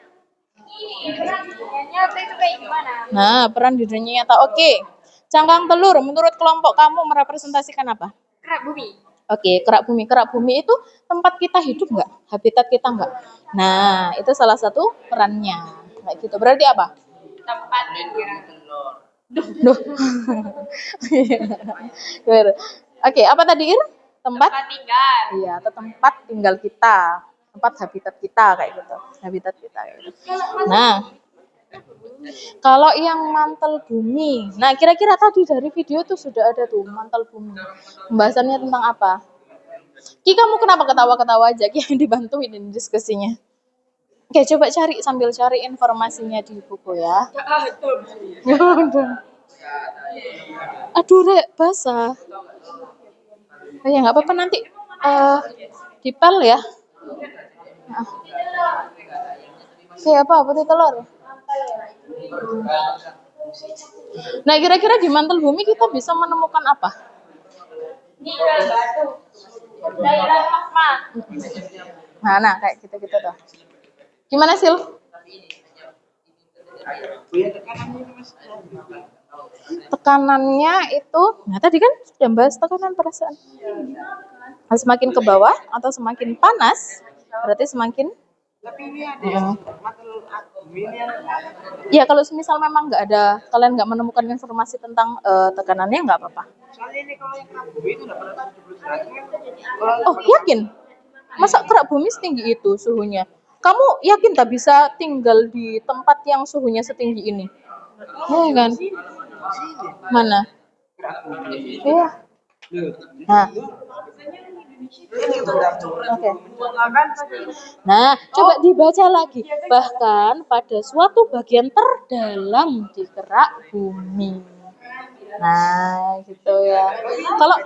Nyata itu kayak gimana? Nah, peran di dunia nyata. Oke. Cangkang telur menurut kelompok kamu merepresentasikan apa? Kerak bumi. Oke, kerak bumi. Kerak bumi itu tempat kita hidup nggak? Habitat kita nggak? Nah, itu salah satu perannya. Kayak gitu. Berarti apa? Tempat tinggal. Duh. Oke, apa tadi, Ir? Tempat? Tempat tinggal. Iya, atau tempat tinggal kita. Tempat habitat kita kayak gitu. Habitat kita kayak gitu. Nah, kalau yang mantel bumi. Nah, kira-kira tadi dari video tuh sudah ada tuh mantel bumi. Pembahasannya tentang apa? Ki, kamu kenapa ketawa-ketawa aja? Ki, dibantuin ini diskusinya. Oke, coba sambil cari informasinya di buku ya. Aduh, Rek, basah. Oh ya, nggak apa-apa nanti dipel ya. Oke, apa? Putih telur. Nah, kira-kira di mantel bumi kita bisa menemukan apa? Nikel batu. Daerah magma. Nah, kayak gitu-gitu tuh. Gimana, Sil? Tekanannya itu, nah tadi kan sudah bahas tekanan perasaan. Semakin ke bawah atau semakin panas, berarti semakin. Tapi ini ada mantel bumi ini. Ya, kalau misal memang nggak ada, kalian nggak menemukan informasi tentang tekanannya, nggak apa-apa. Soalnya ini kalau yang kerak bumi itu udah pada 70 derajat. Oh, yakin? Masa kerak bumi setinggi itu suhunya? Kamu yakin tak bisa tinggal di tempat yang suhunya setinggi ini? Oh kan? Mana? Iya. Nah. Oke. Nah, coba dibaca lagi. Bahkan pada suatu bagian terdalam di kerak bumi. Nah, gitu ya. Kalau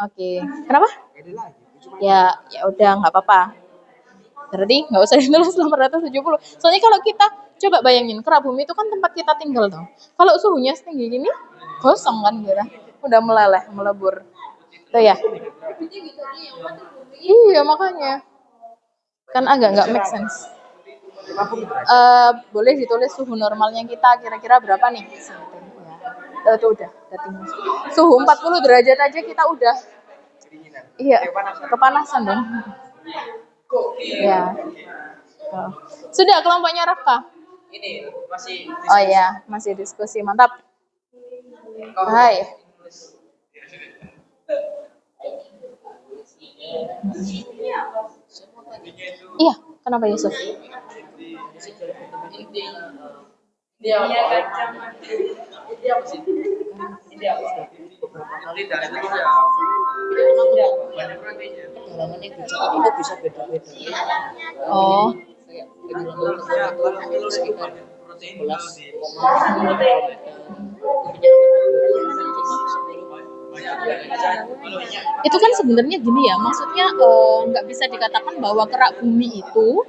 oke, kenapa? Ya, ya udah nggak apa-apa. Berarti nggak usah ditulis 870. Soalnya kalau kita coba bayangin kerak bumi itu kan tempat kita tinggal tuh. Kalau suhunya setinggi gini, gosong kan kira. Udah meleleh, melebur. Tuh ya. Iya makanya. Kan agak nggak make sense. Boleh ditulis suhu normalnya kita kira-kira berapa nih? Itu udah tinggi. Suhu 40 derajat aja kita udah. Iya, kepanasan dong. Ya. Oh. Sudah kelompoknya Rafka? Ini masih Oh iya, masih diskusi. Mantap. Hai. Iya, kenapa Yusuf? Ini apa sih? Ini apa sih? Beberapa kali dari itu ya banyak protein. Kedalamannya itu bisa beda-beda. Oh. Kalau sekitar protein 11,5 Itu kan sebenarnya gini ya, maksudnya nggak bisa dikatakan bahwa kerak bumi itu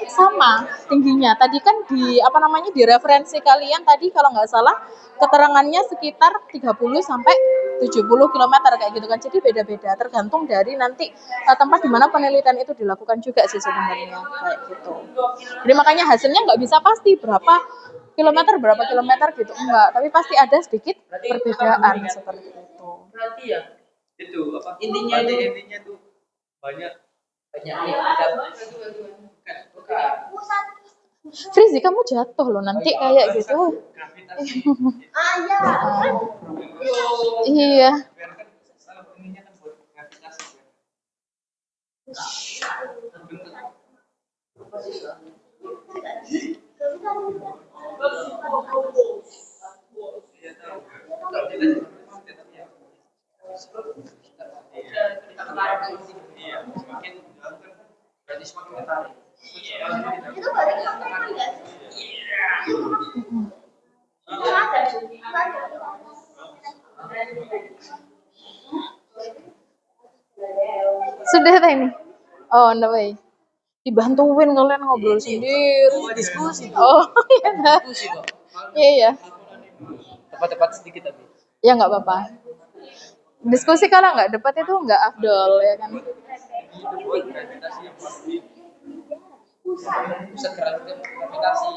sama tingginya. Tadi kan di referensi kalian tadi kalau nggak salah keterangannya sekitar 30 sampai 70 km kayak gitu kan. Jadi beda-beda tergantung dari nanti tempat di mana penelitian itu dilakukan juga sih sebenarnya kayak gitu. Jadi makanya hasilnya nggak bisa pasti berapa kilometer gitu enggak, tapi pasti ada sedikit perbedaan seperti itu. berarti ya Itu apa? intinya tuh banyak bukan. Frizi, kamu jatuh loh nanti kayak gitu. gravitasi. Iya. Biar kan salah ininya kan buat gravitasi. Iya, semakin dalam kan berarti semakin menarik. Sudah teh ini. Oh, enggak baik. Dibantuin kalian ngobrol sendiri. Diskusi Oh, iya. diskusi kok. Iya, iya. Tepat-tepat sedikit tapi Ya nggak apa-apa. Diskusi kalau nggak debat itu nggak afdol ya kan. Buat gravitasi yang pasti pusat gravitasi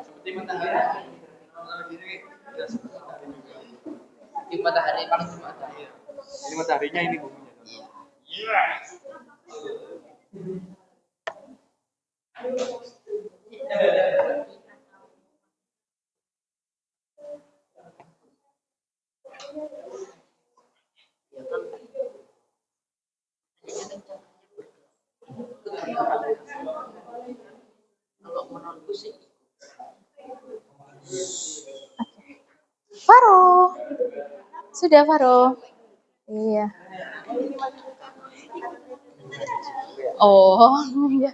seperti matahari. Kalau gini tidak seperti matahari juga. di matahari paling cuma ada. Ini mataharinya ini buminya. Kalau menurutku sih Faro. Sudah Faro. Iya. Oh, iya.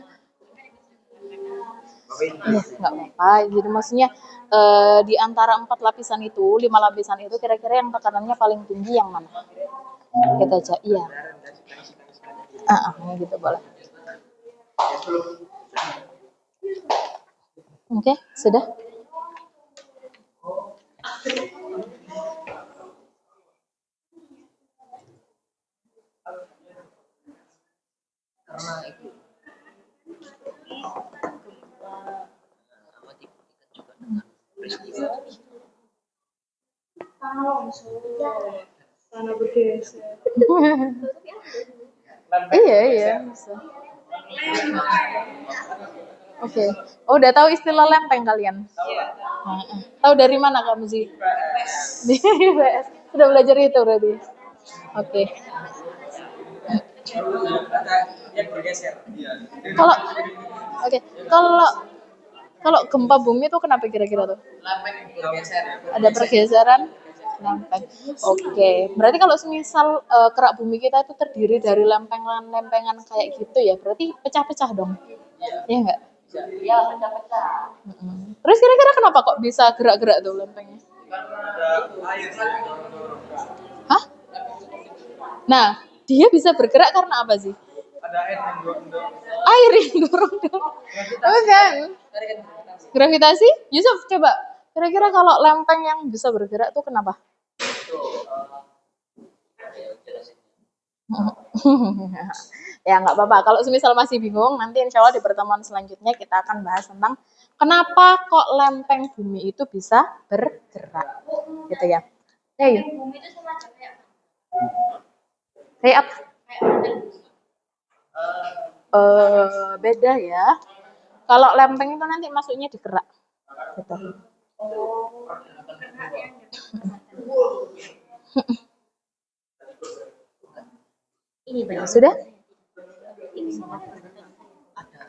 Ya, nggak apa-apa. Jadi maksudnya di antara 4 lapisan itu, 5 lapisan itu kira-kira yang tekanannya paling tinggi yang mana? Kita aja. Iya. Gitu boleh. Oke, sudah. karena itu juga dengan peristiwa Iya. Bisa. Oke. Oh, udah tahu istilah lempeng kalian? Tahu dari mana kamu sih? Di IPS. Sudah belajar itu berarti. Oke. yang bergeser. Kalau Kalau gempa bumi itu kenapa kira-kira tuh? Lempeng bergeser. Ada pergeseran lempeng. Oke, berarti kalau semisal kerak bumi kita itu terdiri dari lempengan-lempengan kayak gitu ya, berarti pecah-pecah dong. Iya enggak? Ya pecah-pecah. Terus kira-kira kenapa kok bisa gerak-gerak tuh lempengnya? Hah? Nah, dia bisa bergerak karena apa sih? Ada air yang dorong. Air yang dorong dong. Bukan. Gravitasi? Yusuf, coba. Kira-kira kalau lempeng yang bisa bergerak tuh kenapa? Ya nggak apa-apa. Kalau semisal masih bingung, nanti insya Allah di pertemuan selanjutnya kita akan bahas tentang kenapa kok lempeng bumi itu bisa bergerak, gitu ya. Hey, Bumi itu semacam kayak kayak apa? Beda ya. Kalau lempeng itu nanti masuknya di kerak, gitu. ini banyak. Sudah? Ada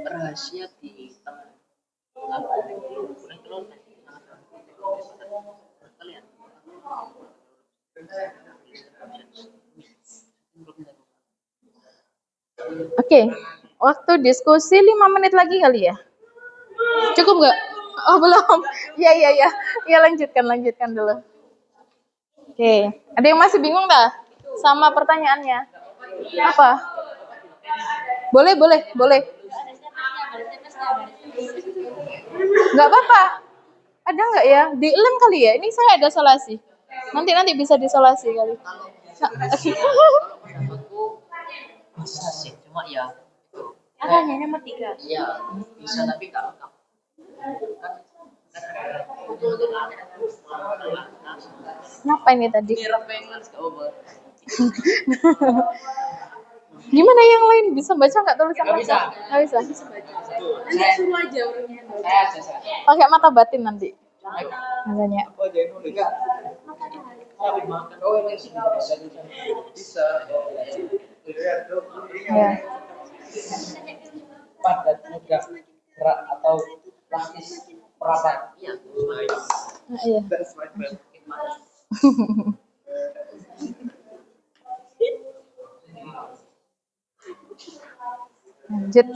rahasia di tengah kalian. Oke, waktu diskusi 5 menit lagi kali ya? Cukup nggak? Oh belum. Iya. Ya lanjutkan dulu. Oke, ada yang masih bingung nggak sama pertanyaannya? Apa? Boleh. Nggak apa-apa. Ada nggak ya? Di lem kali ya? Ini saya ada solasi. Nanti bisa disolasi kali. Aku bisa sih, cuma ya Hanya nomor 3. iya bisa tapi nggak lengkap. Kenapa ini tadi? Ini repengan sekali. Gimana yang lain bisa baca nggak tulisan Nggak bisa. Nggak bisa. Nanti suruh aja orangnya. Saya. Pakai mata batin nanti. Makanya. Apa aja nulis? Enggak. Oh, ini bisa. Bisa. Ya. Padat, mudah, gerak atau plastis, perapat. Iya. Nah, iya. That's my friend. Lanjut.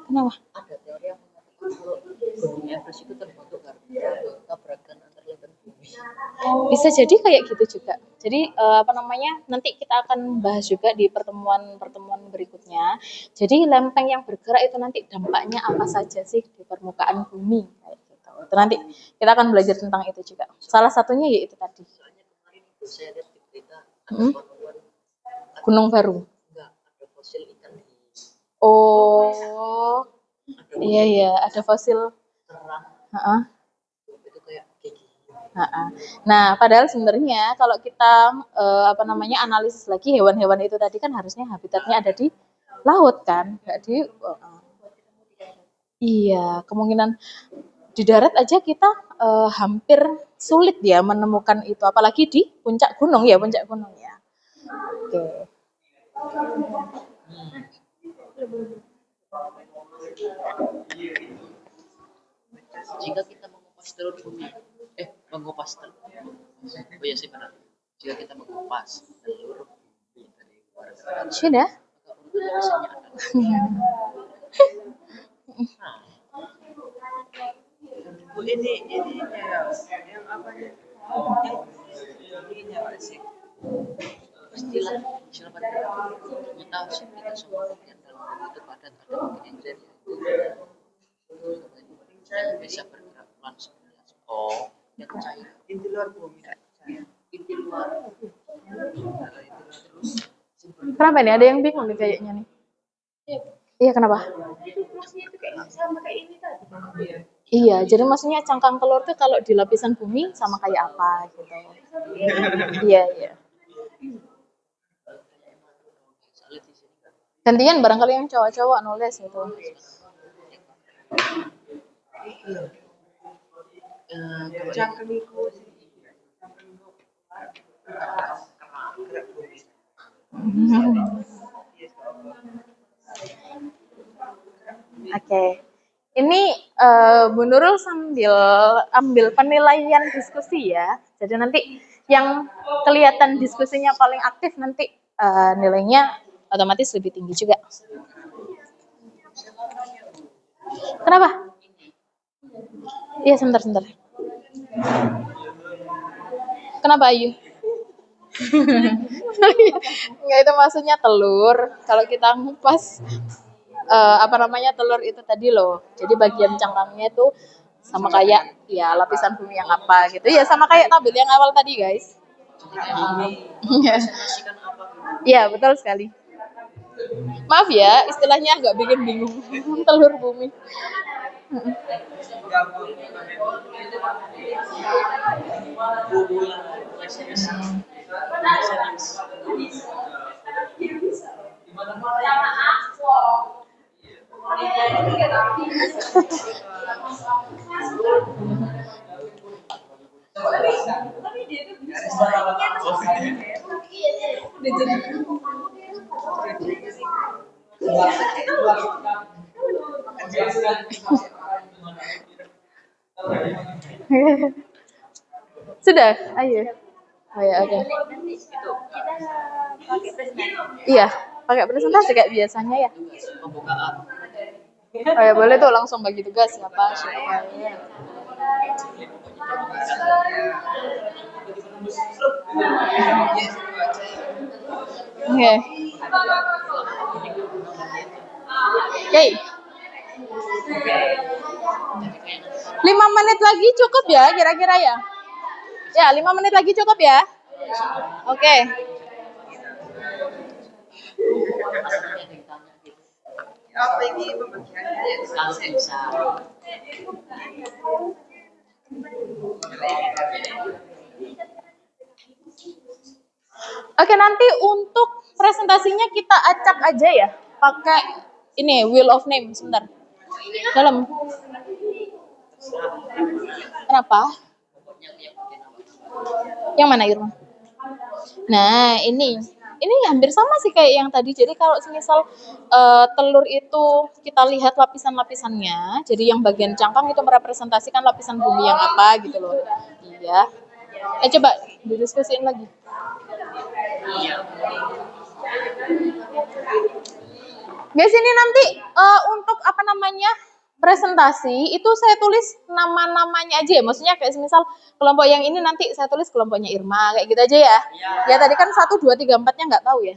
Kenapa? Ada teori yang mengatakan kalau gunung Everest itu terbentuk karena tabrakan antar lempeng bumi. Bisa jadi kayak gitu juga. Jadi nanti kita akan bahas juga di pertemuan berikutnya. Jadi lempeng yang bergerak itu nanti dampaknya apa saja sih di permukaan bumi kayak gitu. Itu nanti kita akan belajar tentang itu juga. Salah satunya yaitu tadi Soalnya kemarin itu saya lihat di berita ada Hmm? penemuan gunung baru. enggak ada fosil ikan di Oh, iya, ada fosil. terang Heeh. itu kayak gigi. Nah, padahal sebenarnya kalau kita analisis lagi hewan-hewan itu tadi kan harusnya habitatnya ada di laut kan, nggak di. Iya, kemungkinan di darat aja kita hampir sulit ya menemukan itu, apalagi di puncak gunung ya. Oke. Jika kita mengupas telur bumi, oh iya sih benar. Jika kita mengupas telur bumi dari luar negara, Sudah. maka urutan biasanya adalah Bu, ini yang apa ya? Yang ininya Pak sih. pastilah silakan kita semua bagian dalam itu padat ada bagian encer yaitu bisa bergerak pelan sebenarnya. Oh, yang cair Inti luar bumi. inti luar Kenapa nih? Ada yang bingung nih kayaknya nih. Iya, kenapa? Itu fungsinya itu kayak sama kayak ini tadi. Iya, jadi maksudnya cangkang telur tuh kalau di lapisan bumi sama kayak apa gitu. Iya, iya. Gantian barangkali yang cowok-cowok nulis gitu. Oke. Ini Bu Nurul sambil ambil penilaian diskusi ya. Jadi nanti yang kelihatan diskusinya paling aktif nanti nilainya otomatis lebih tinggi juga. Kenapa? Iya, sebentar. Kenapa Ayu? Enggak, itu maksudnya telur. Kalau kita ngupas telur itu tadi loh. Jadi bagian cangkangnya itu sama kayak ya lapisan bumi yang apa gitu. Ya sama kayak tabel yang awal tadi, guys. Iya, betul sekali. Maaf ya, istilahnya agak bikin bingung. Telur bumi. Sudah, ayo. Oh ya, oke. Iya, pakai presentasi kayak biasanya ya. Oh ya, boleh tuh langsung bagi tugas siapa. Ya. Oke. Oke. 5 menit lagi cukup ya kira-kira ya? Ya, 5 menit lagi cukup ya? Oke. Apa ini pembagiannya? Kalau bisa. Oke, nanti untuk presentasinya kita acak aja ya, pakai ini wheel of name sebentar. Dalam. Kenapa? Yang mana Irma? Nah, ini hampir sama sih kayak yang tadi. Jadi kalau misal telur itu kita lihat lapisan-lapisannya, jadi yang bagian cangkang itu merepresentasikan lapisan bumi yang apa gitu loh. Iya. Coba didiskusiin lagi. Guys, ini nanti untuk presentasi itu saya tulis nama-namanya aja ya. Maksudnya kayak misal kelompok yang ini nanti saya tulis kelompoknya Irma kayak gitu aja ya. Ya tadi kan 1, 2, 3, 4-nya nggak tahu ya.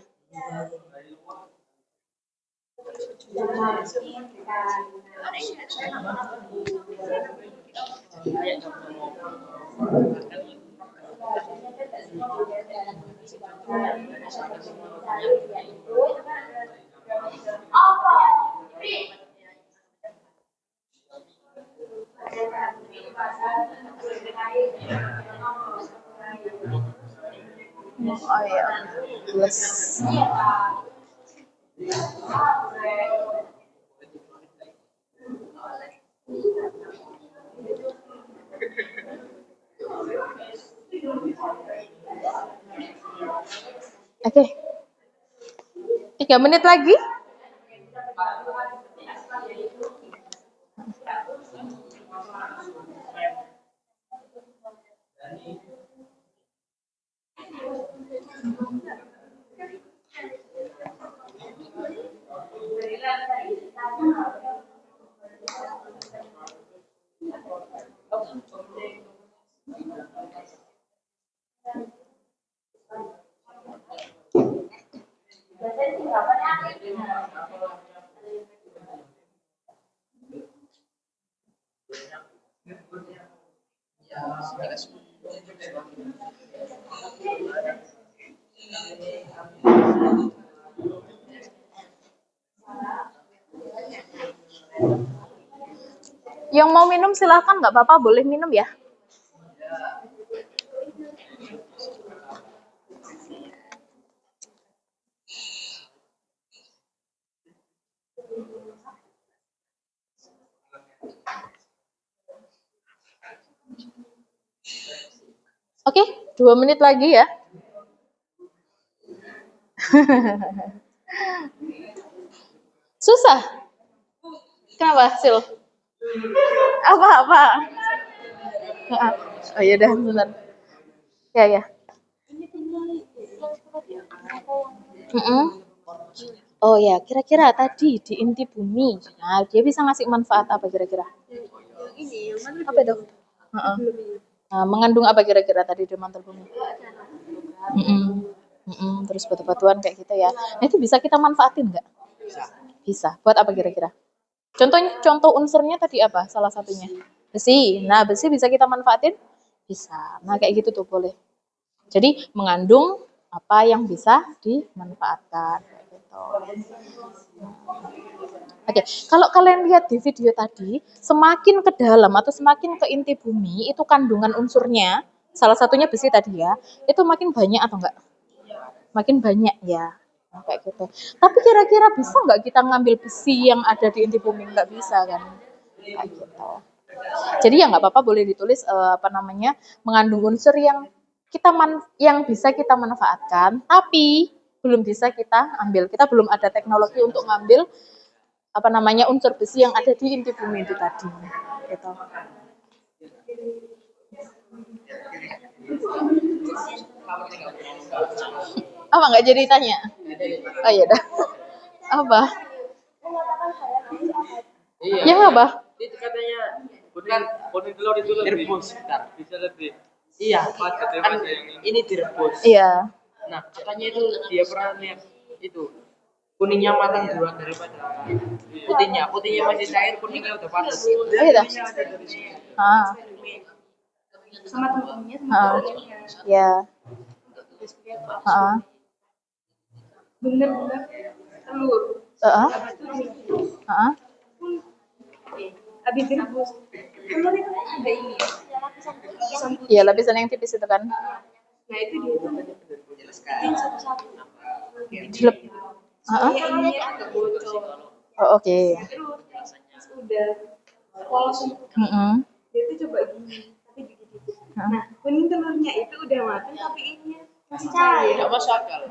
Oh ya, plus. Oke. 3 menit lagi. Yo Yang mau minum silahkan, nggak apa-apa, boleh minum ya. Oke, 2 menit lagi ya. Susah. Kenapa, Sil? Apa? Oh iya dah, bentar. Ya. Oh ya, kira-kira tadi di inti bumi, nah dia bisa ngasih manfaat apa kira-kira? Apa itu? Heeh. Nah, mengandung apa kira-kira tadi di mantel bumi? Terus batu-batuan kayak gitu ya. Nah itu bisa kita manfaatin nggak? Bisa. Buat apa kira-kira? Contoh unsurnya tadi apa? Salah satunya besi. Nah besi bisa kita manfaatin? Bisa. Nah kayak gitu tuh boleh. Jadi mengandung apa yang bisa dimanfaatkan. Gitu. Oke, kalau kalian lihat di video tadi, semakin ke dalam atau semakin ke inti bumi, itu kandungan unsurnya, salah satunya besi tadi ya, itu makin banyak atau enggak? Makin banyak ya, kayak gitu. Tapi kira-kira bisa nggak kita ngambil besi yang ada di inti bumi? Nggak bisa kan? Kayak gitu. Jadi ya nggak apa-apa, boleh ditulis mengandung unsur yang yang bisa kita manfaatkan, tapi belum bisa kita ambil. Kita belum ada teknologi untuk ngambil unsur besi yang ada di inti bumi itu tadi. Gitu. Apa nggak jadi tanya? Oh iya dah. Apa? Iya. Yang apa? Itu katanya kuning telur itu lebih bisa lebih. Iya, kan ini direbus. Iya. Nah, katanya itu dia pernah lihat itu kuningnya matang duluan daripada putihnya. Putihnya masih cair, kuningnya udah panas. Iya dah. Sama temennya sama temennya. Ya. Bener-bener telur. Habis direbus. Telur itu ada ini ya. Iya, lapisan yang tipis itu kan. Nah itu dia tuh bikin satu-satu. Jelek. Yang ini agak bocor. Oh, oke. Terus udah polos untuk dia tuh coba gini, tapi dikit-dikit. Nah, kuning telurnya itu udah matang, tapi ininya masih cair. Tidak masuk akal.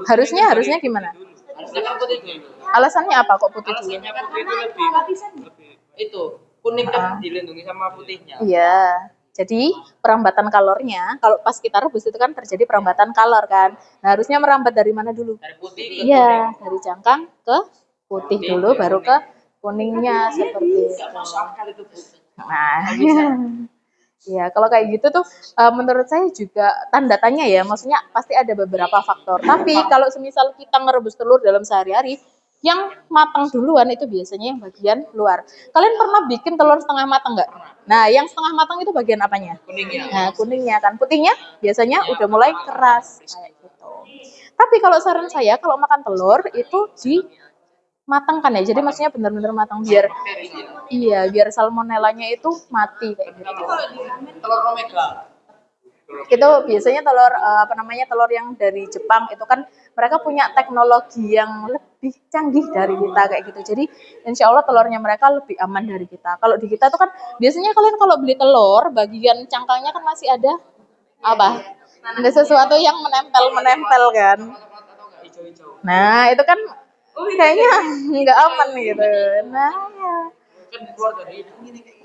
Harusnya gimana? Harusnya kan putih dulu. Alasannya apa kok putih dulu? Alasannya putih itu lebih itu kuning kan dilindungi sama putihnya. Iya. Jadi perambatan kalornya, kalau pas kita rebus itu kan terjadi perambatan kalor kan. Nah, harusnya merambat dari mana dulu? Dari putih ke Iya, dari cangkang ke putih dulu, baru ke kuningnya seperti itu. Nah, ya kalau kayak gitu tuh menurut saya juga tanda tanya ya, maksudnya pasti ada beberapa faktor. Tapi kalau semisal kita ngerebus telur dalam sehari-hari, yang matang duluan itu biasanya yang bagian luar. Kalian pernah bikin telur setengah matang nggak? Nah, yang setengah matang itu bagian apanya? kuningnya. Nah, kuningnya kan. Putihnya biasanya udah mulai keras kayak gitu. Tapi kalau saran saya kalau makan telur itu dimatangkan ya. Jadi maksudnya benar-benar matang biar biar salmonellanya itu mati kayak gitu. Telur omega. Itu biasanya telur telur yang dari Jepang itu kan mereka punya teknologi yang lebih canggih dari kita kayak gitu. Jadi insya Allah telurnya mereka lebih aman dari kita. Kalau di kita tuh kan biasanya kalian kalau beli telur bagian cangkangnya kan masih ada apa? Ada sesuatu yang menempel kan. Nah itu kan kayaknya nggak aman gitu. Nah ya.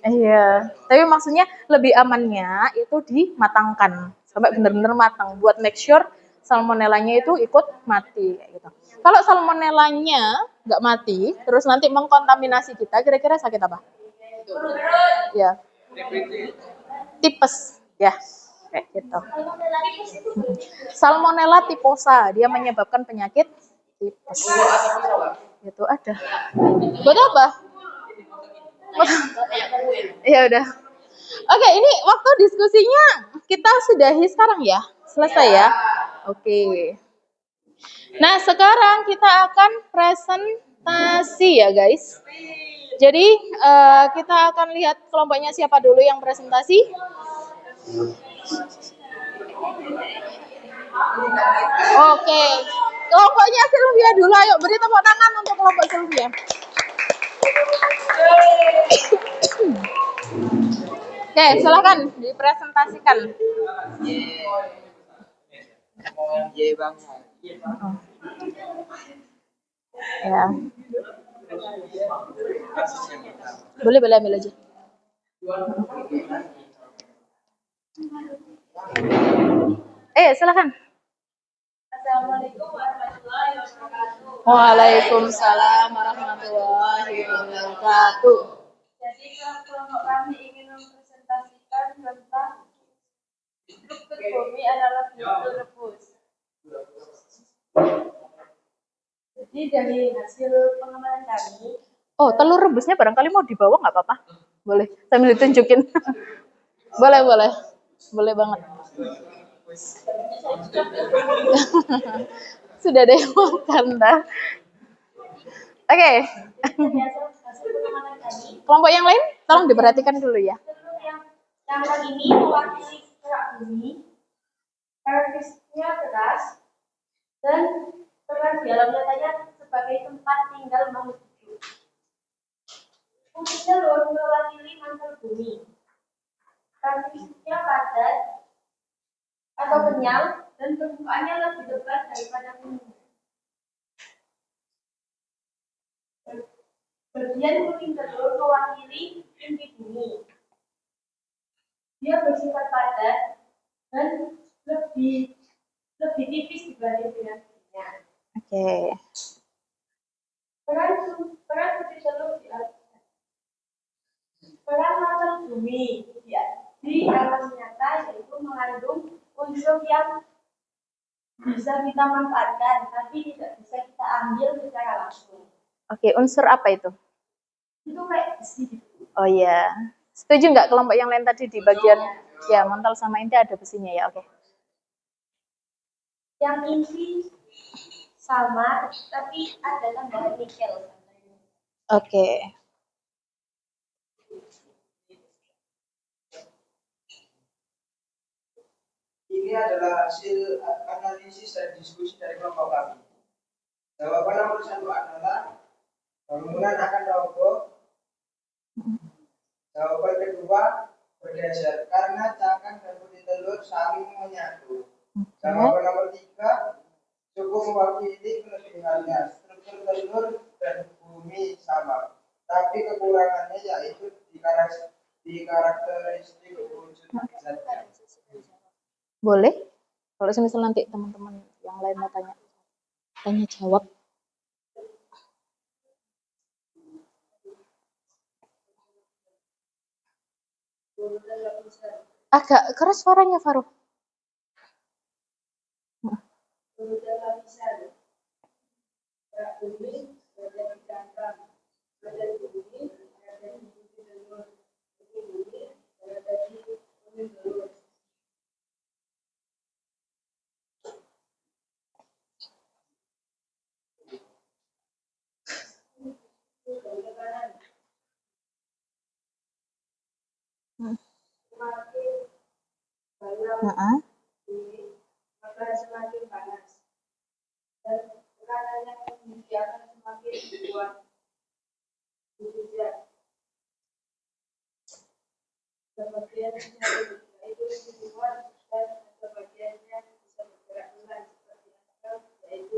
Iya, tapi maksudnya lebih amannya itu dimatangkan sampai benar-benar matang buat make sure salmonellanya itu ikut mati kayak gitu. Kalau salmonellanya nggak mati, terus nanti mengkontaminasi kita, kira-kira sakit apa? Ya, tipes, ya, kayak gitu. Salmonella typhosa, dia menyebabkan penyakit tipes. Itu ada. Buat apa? Ya udah. Oke, ini waktu diskusinya kita sudahi sekarang ya. Selesai ya. Oke. Nah, sekarang kita akan presentasi ya, guys. Jadi kita akan lihat kelompoknya siapa dulu yang presentasi. Oke, kelompoknya Sylvia dulu. Ayo beri tepuk tangan untuk kelompok Sylvia. Oke, silakan dipresentasikan. Ya. Boleh ambil aja. Silakan. Assalamualaikum warahmatullahi wabarakatuh. Waalaikumsalam warahmatullahi wabarakatuh. Jadi kelompok kami ingin mempresentasikan tentang struktur bumi adalah telur rebus. Jadi dari hasil pengamatan kami. Oh, telur rebusnya barangkali mau dibawa nggak apa-apa? Boleh, sambil ditunjukin. boleh banget. Sudah ada yang makan dah. Oke. Kelompok yang lain, tolong diperhatikan dulu ya. Telur yang ini mewakili kerak bumi, karakteristiknya keras, dan peran di alam nyatanya sebagai tempat tinggal makhluk hidup. Fungsi telur mewakili mantel bumi, karakteristiknya padat atau kenyal, dan permukaannya lebih lebar daripada kuning. Bagian kuning telur mewakili inti bumi. Dia bersifat padat dan lebih tipis dibanding dengan bumi. Oke. Peran putih telur peran mantel bumi di alam nyata yaitu mengandung unsur yang bisa kita manfaatkan, tapi tidak bisa kita ambil secara langsung. Oke, unsur apa itu? Itu kayak besi gitu. Oh iya. Setuju nggak kelompok yang lain tadi di bagian ya mantel sama inti ada besinya ya? Oke. Yang inti sama, tapi ada tambahan nikel. Oke. Ini adalah hasil analisis dan diskusi dari kelompok kami. Jawaban nomor 1 adalah bangunan akan roboh. Jawaban kedua bergeser karena cangkang dan putih telur saling menyatu. Jawaban nomor 3 cukup mewakili kelebihannya. Struktur telur dan bumi sama, tapi kekurangannya yaitu di karakteristik wujud zatnya. Boleh? Kalau misal nanti teman-teman yang lain mau tanya jawab. Agak keras suaranya, Faruq. Maka semakin panas dan tekanan yang tinggi akan semakin kuat. Sebagian itu lebih kuat dan sebagiannya bisa bergerak dengan seperti asal, yaitu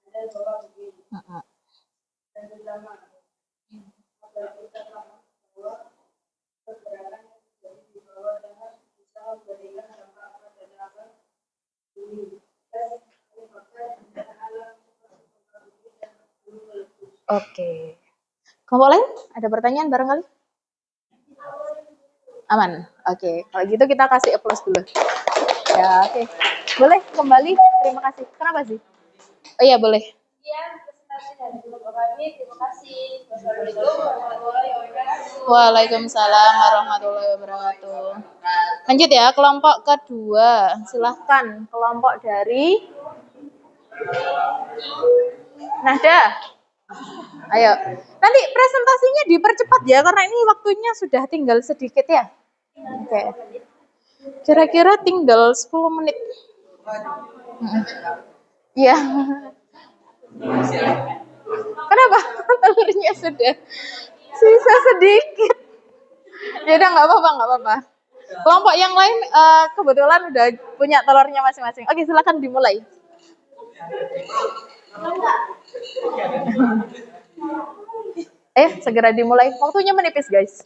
ada bawah begini. Dan pertama, agar kita paham bahwa pergerakan yang terjadi di bawah tanah bisa memberikan dampak pada alam bumi dan menyebabkan bencana alam seperti gempa bumi dan gunung meletus. Oke. Kelompok lain ada pertanyaan barangkali? Aman. Oke. Kalau gitu kita kasih applause dulu. Ya, oke. Boleh kembali. Terima kasih. Kenapa sih? Oh iya, boleh. Sekian presentasi dari kelompok kami. Terima kasih. Wassalamualaikum warahmatullahi wabarakatuh. Waalaikumsalam warahmatullahi wabarakatuh. Lanjut ya, kelompok kedua. Silahkan, kelompok dari Nahda. Ayo. Nanti presentasinya dipercepat ya karena ini waktunya sudah tinggal sedikit ya. Oke. Kira-kira tinggal 10 menit. Iya. Kenapa? Telurnya sudah sisa sedikit. Ya udah nggak apa-apa. Kelompok yang lain kebetulan udah punya telurnya masing-masing. Oke, silakan dimulai. Segera dimulai. Waktunya menipis, guys.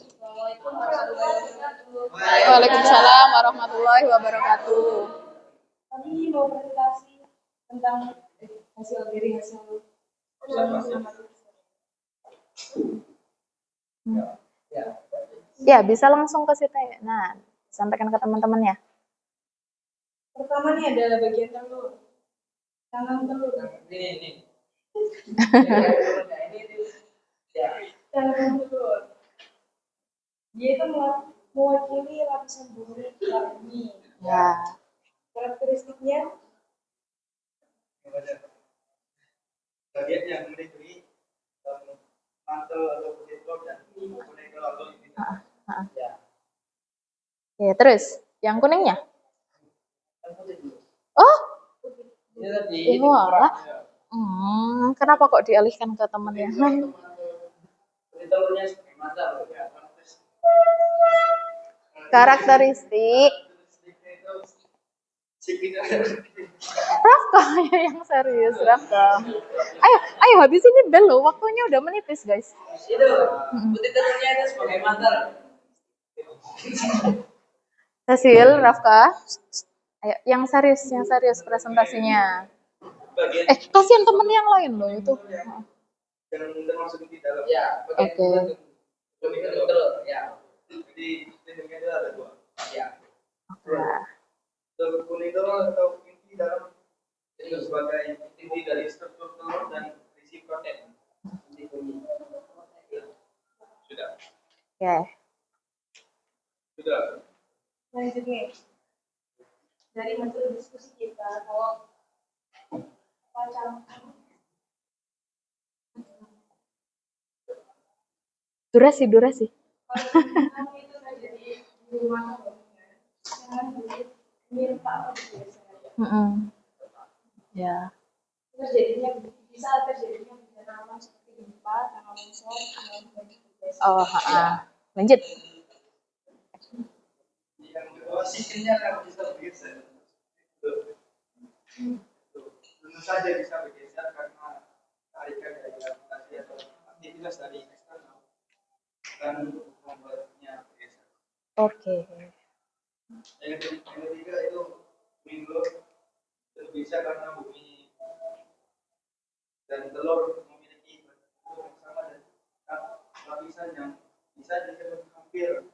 Waalaikumsalam warahmatullahi wabarakatuh. Kami mau presentasi tentang hasil Ya, bisa langsung ke situ ya. Nah, sampaikan ke teman-teman ya. Pertama nih adalah bagian telur. Tangan telur. Ini. Tangan telur. Dia itu mewakili lapisan bumi bumi. Ya. Karakteristiknya bagian yang meliputi mantel atau kulit telur dan kulit telur ini. Ya, terus yang kuningnya? Oh, wah. Kenapa kok dialihkan ke teman yang lain? Karakteristik. Rafka yang serius, Rafka. Ayo habis ini bel loh, waktunya udah menipis, guys. Itu putih telurnya itu sebagai mantel. Cecil, Rafka. Ayo, yang serius presentasinya. Kasihan temen yang lain loh itu. Jangan termasuk di dalam. Ya, Oke. telur, ya. Jadi lindungnya itu ada dua. Ya. Telur kuning telur atau inti dalam itu sebagai inti dari struktur telur dan isi protein. Sudah. Oke. Sudah. selanjutnya dari hasil diskusi kita kalau macam Durasi. kalau kamu itu terjadi di rumah kamu, jangan minta biasa. Ya. Terjadinya bisa bencana alam seperti gempa, tanah longsor, Oh, lanjut. Yang kedua sistemnya kalau bisa bergeser. Tentu saja bisa bergeser karena tarikan dari gravitasi atau aktivitas dari eksternal dan membuatnya bergeser. Oke. Yang ketiga itu window itu bisa karena bumi dan telur memiliki bentuk yang sama dan lapisan yang bisa disebut hampir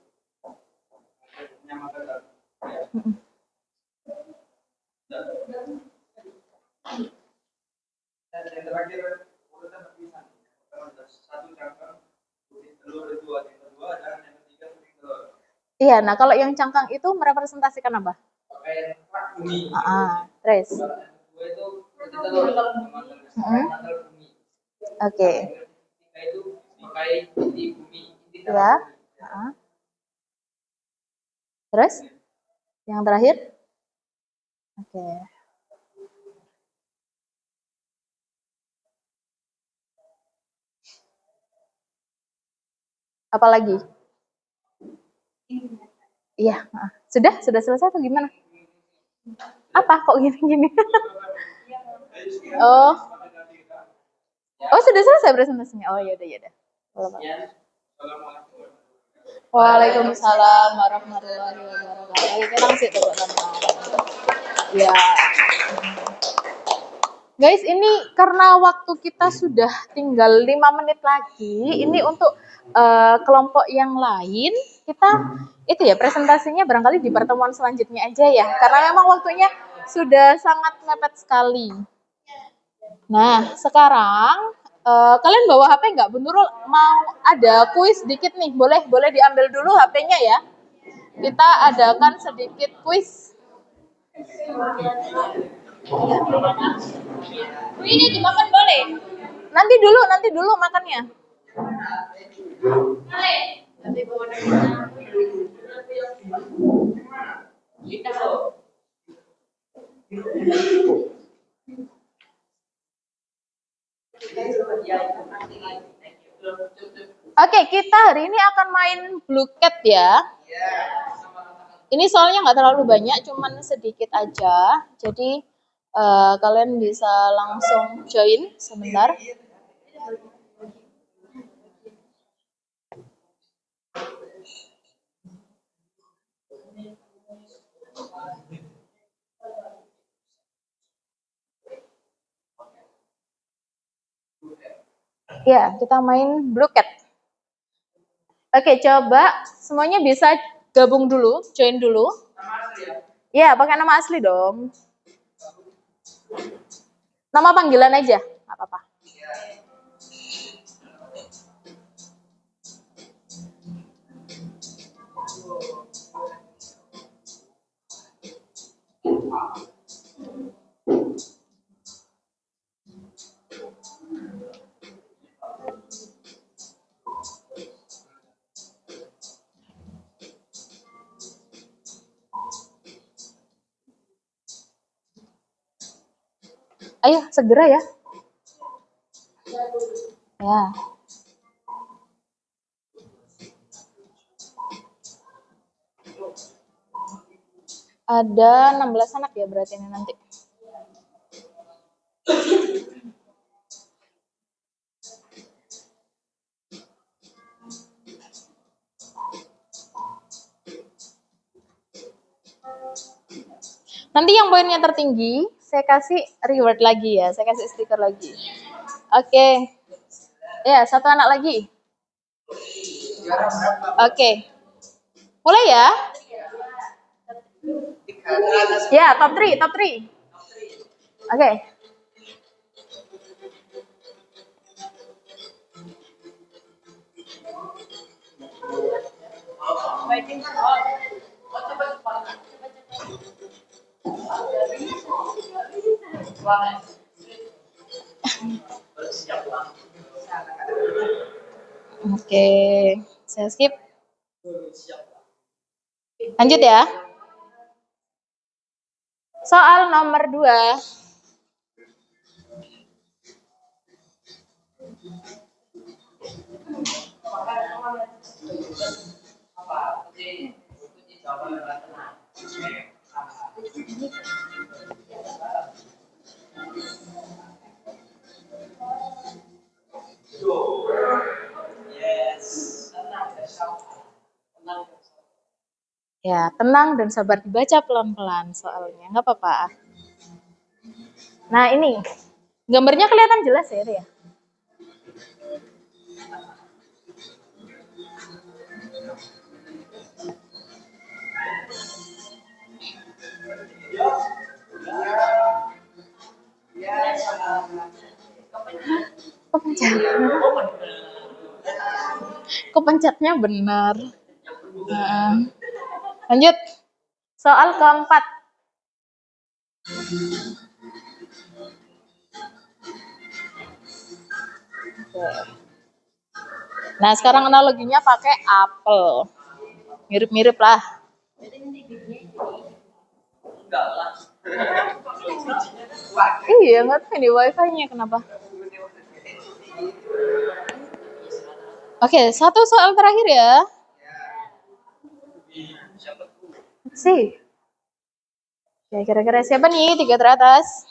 menyamakan dalam. Dan yang terakhir urutan lapisan. Satu cangkang putih telur itu yang kedua dan yang ketiga putih telur. Iya, nah kalau yang cangkang itu merepresentasikan apa? Pakai bumi. Terus. Kedua itu putih telur mantel bumi. Oke. Ketiga itu pakai inti bumi. Ya. Terus? Yang terakhir? Oke. Apa lagi? Iya. Sudah selesai atau gimana? Apa kok gini? Oh, sudah selesai presentasinya. Oh, ya udah. Waalaikumsalam warahmatullahi wabarakatuh. Kita langsung teman-teman. Ya. Guys, ini karena waktu kita sudah tinggal 5 menit lagi. Ini untuk kelompok yang lain kita itu ya presentasinya barangkali di pertemuan selanjutnya aja ya. Karena memang waktunya sudah sangat mepet sekali. Nah, sekarang kalian bawa HP nggak? Bu Nurul mau ada kuis dikit nih, boleh diambil dulu HP-nya ya. Kita adakan sedikit kuis. Ini dimakan boleh? nanti dulu makannya. Oke, kita hari ini akan main Blue Cat ya. Ini soalnya nggak terlalu banyak, cuman sedikit aja. Jadi kalian bisa langsung join sebentar. Ya, kita main Blue Cat. Oke, coba semuanya bisa gabung dulu, join dulu. Ya, pakai nama asli dong. Nama panggilan aja, nggak apa-apa. Ayo, segera ya. Ya. Ada 16 anak ya berarti ini nanti. Nanti yang poinnya tertinggi, saya kasih reward lagi ya. Saya kasih stiker lagi. Oke. Ya, satu anak lagi. Oke. Mulai ya. Ya, top 3, top 3. Oke. Oke, saya skip. Lanjut ya. Soal nomor 2. Ya, tenang dan sabar, dibaca pelan-pelan soalnya, nggak apa-apa. Nah, ini gambarnya kelihatan jelas ya, ya. Kepencetnya benar. Lanjut. Soal keempat. Nah, sekarang analoginya pakai apel. Mirip-mirip lah. Iya, nggak tahu ini wifi-nya kenapa. Oke, satu soal terakhir ya. Sih. Ya, kira-kira siapa nih 3 teratas?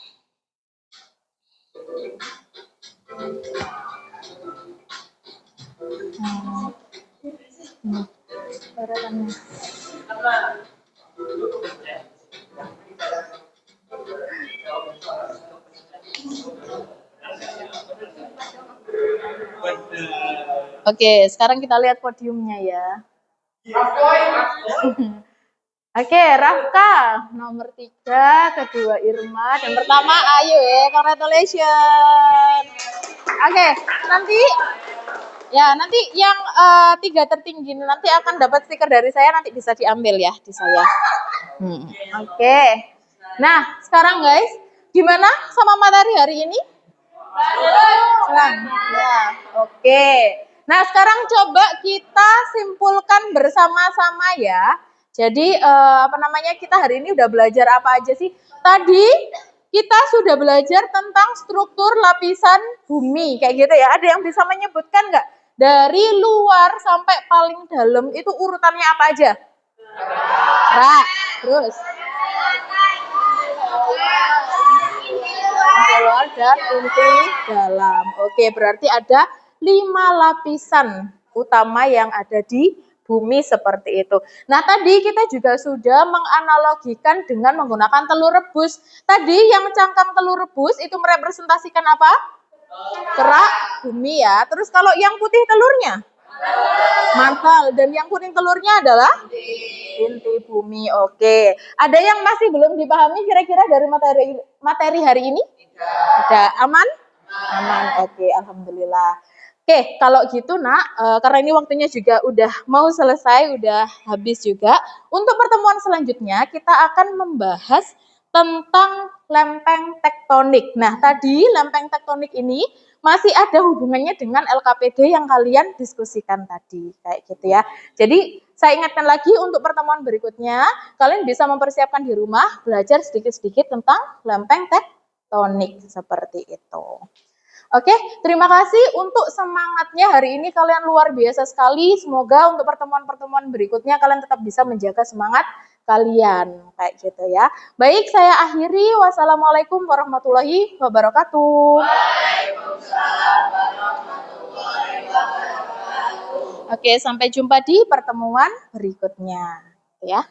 Oke, sekarang kita lihat podiumnya ya. Oke, Rafka nomor 3, kedua Irma, dan pertama Ayu ya, congratulations. Oke, nanti yang 3 tertinggi nanti akan dapat stiker dari saya, nanti bisa diambil ya di saya. Oke. Nah, sekarang guys, gimana sama materi hari ini? Ya, oke. Nah, sekarang coba kita simpulkan bersama-sama ya. Jadi kita hari ini udah belajar apa aja sih? Tadi kita sudah belajar tentang struktur lapisan bumi kayak gitu ya. Ada yang bisa menyebutkan nggak? Dari luar sampai paling dalam itu urutannya apa aja? Terus luar dan inti dalam. Oke, berarti ada 5 lapisan utama yang ada di bumi seperti itu. Nah, tadi kita juga sudah menganalogikan dengan menggunakan telur rebus. Tadi yang cangkang telur rebus itu merepresentasikan apa? Kerak bumi ya. Terus kalau yang putih telurnya? Mantel. Dan yang kuning telurnya adalah? Inti bumi. Oke. Ada yang masih belum dipahami kira-kira dari materi hari ini? Ada. Aman? Aman. Oke, alhamdulillah. Oke, kalau gitu karena ini waktunya juga udah mau selesai, udah habis juga. Untuk pertemuan selanjutnya kita akan membahas tentang lempeng tektonik. Nah, tadi lempeng tektonik ini masih ada hubungannya dengan LKPD yang kalian diskusikan tadi, kayak gitu ya. Jadi, saya ingatkan lagi untuk pertemuan berikutnya, kalian bisa mempersiapkan di rumah, belajar sedikit-sedikit tentang lempeng tektonik, seperti itu. Oke, terima kasih untuk semangatnya hari ini kalian luar biasa sekali. Semoga untuk pertemuan-pertemuan berikutnya kalian tetap bisa menjaga semangat kalian kayak gitu ya. Baik, saya akhiri. Wassalamualaikum warahmatullahi wabarakatuh. Waalaikumsalam warahmatullahi wabarakatuh. Oke, sampai jumpa di pertemuan berikutnya ya.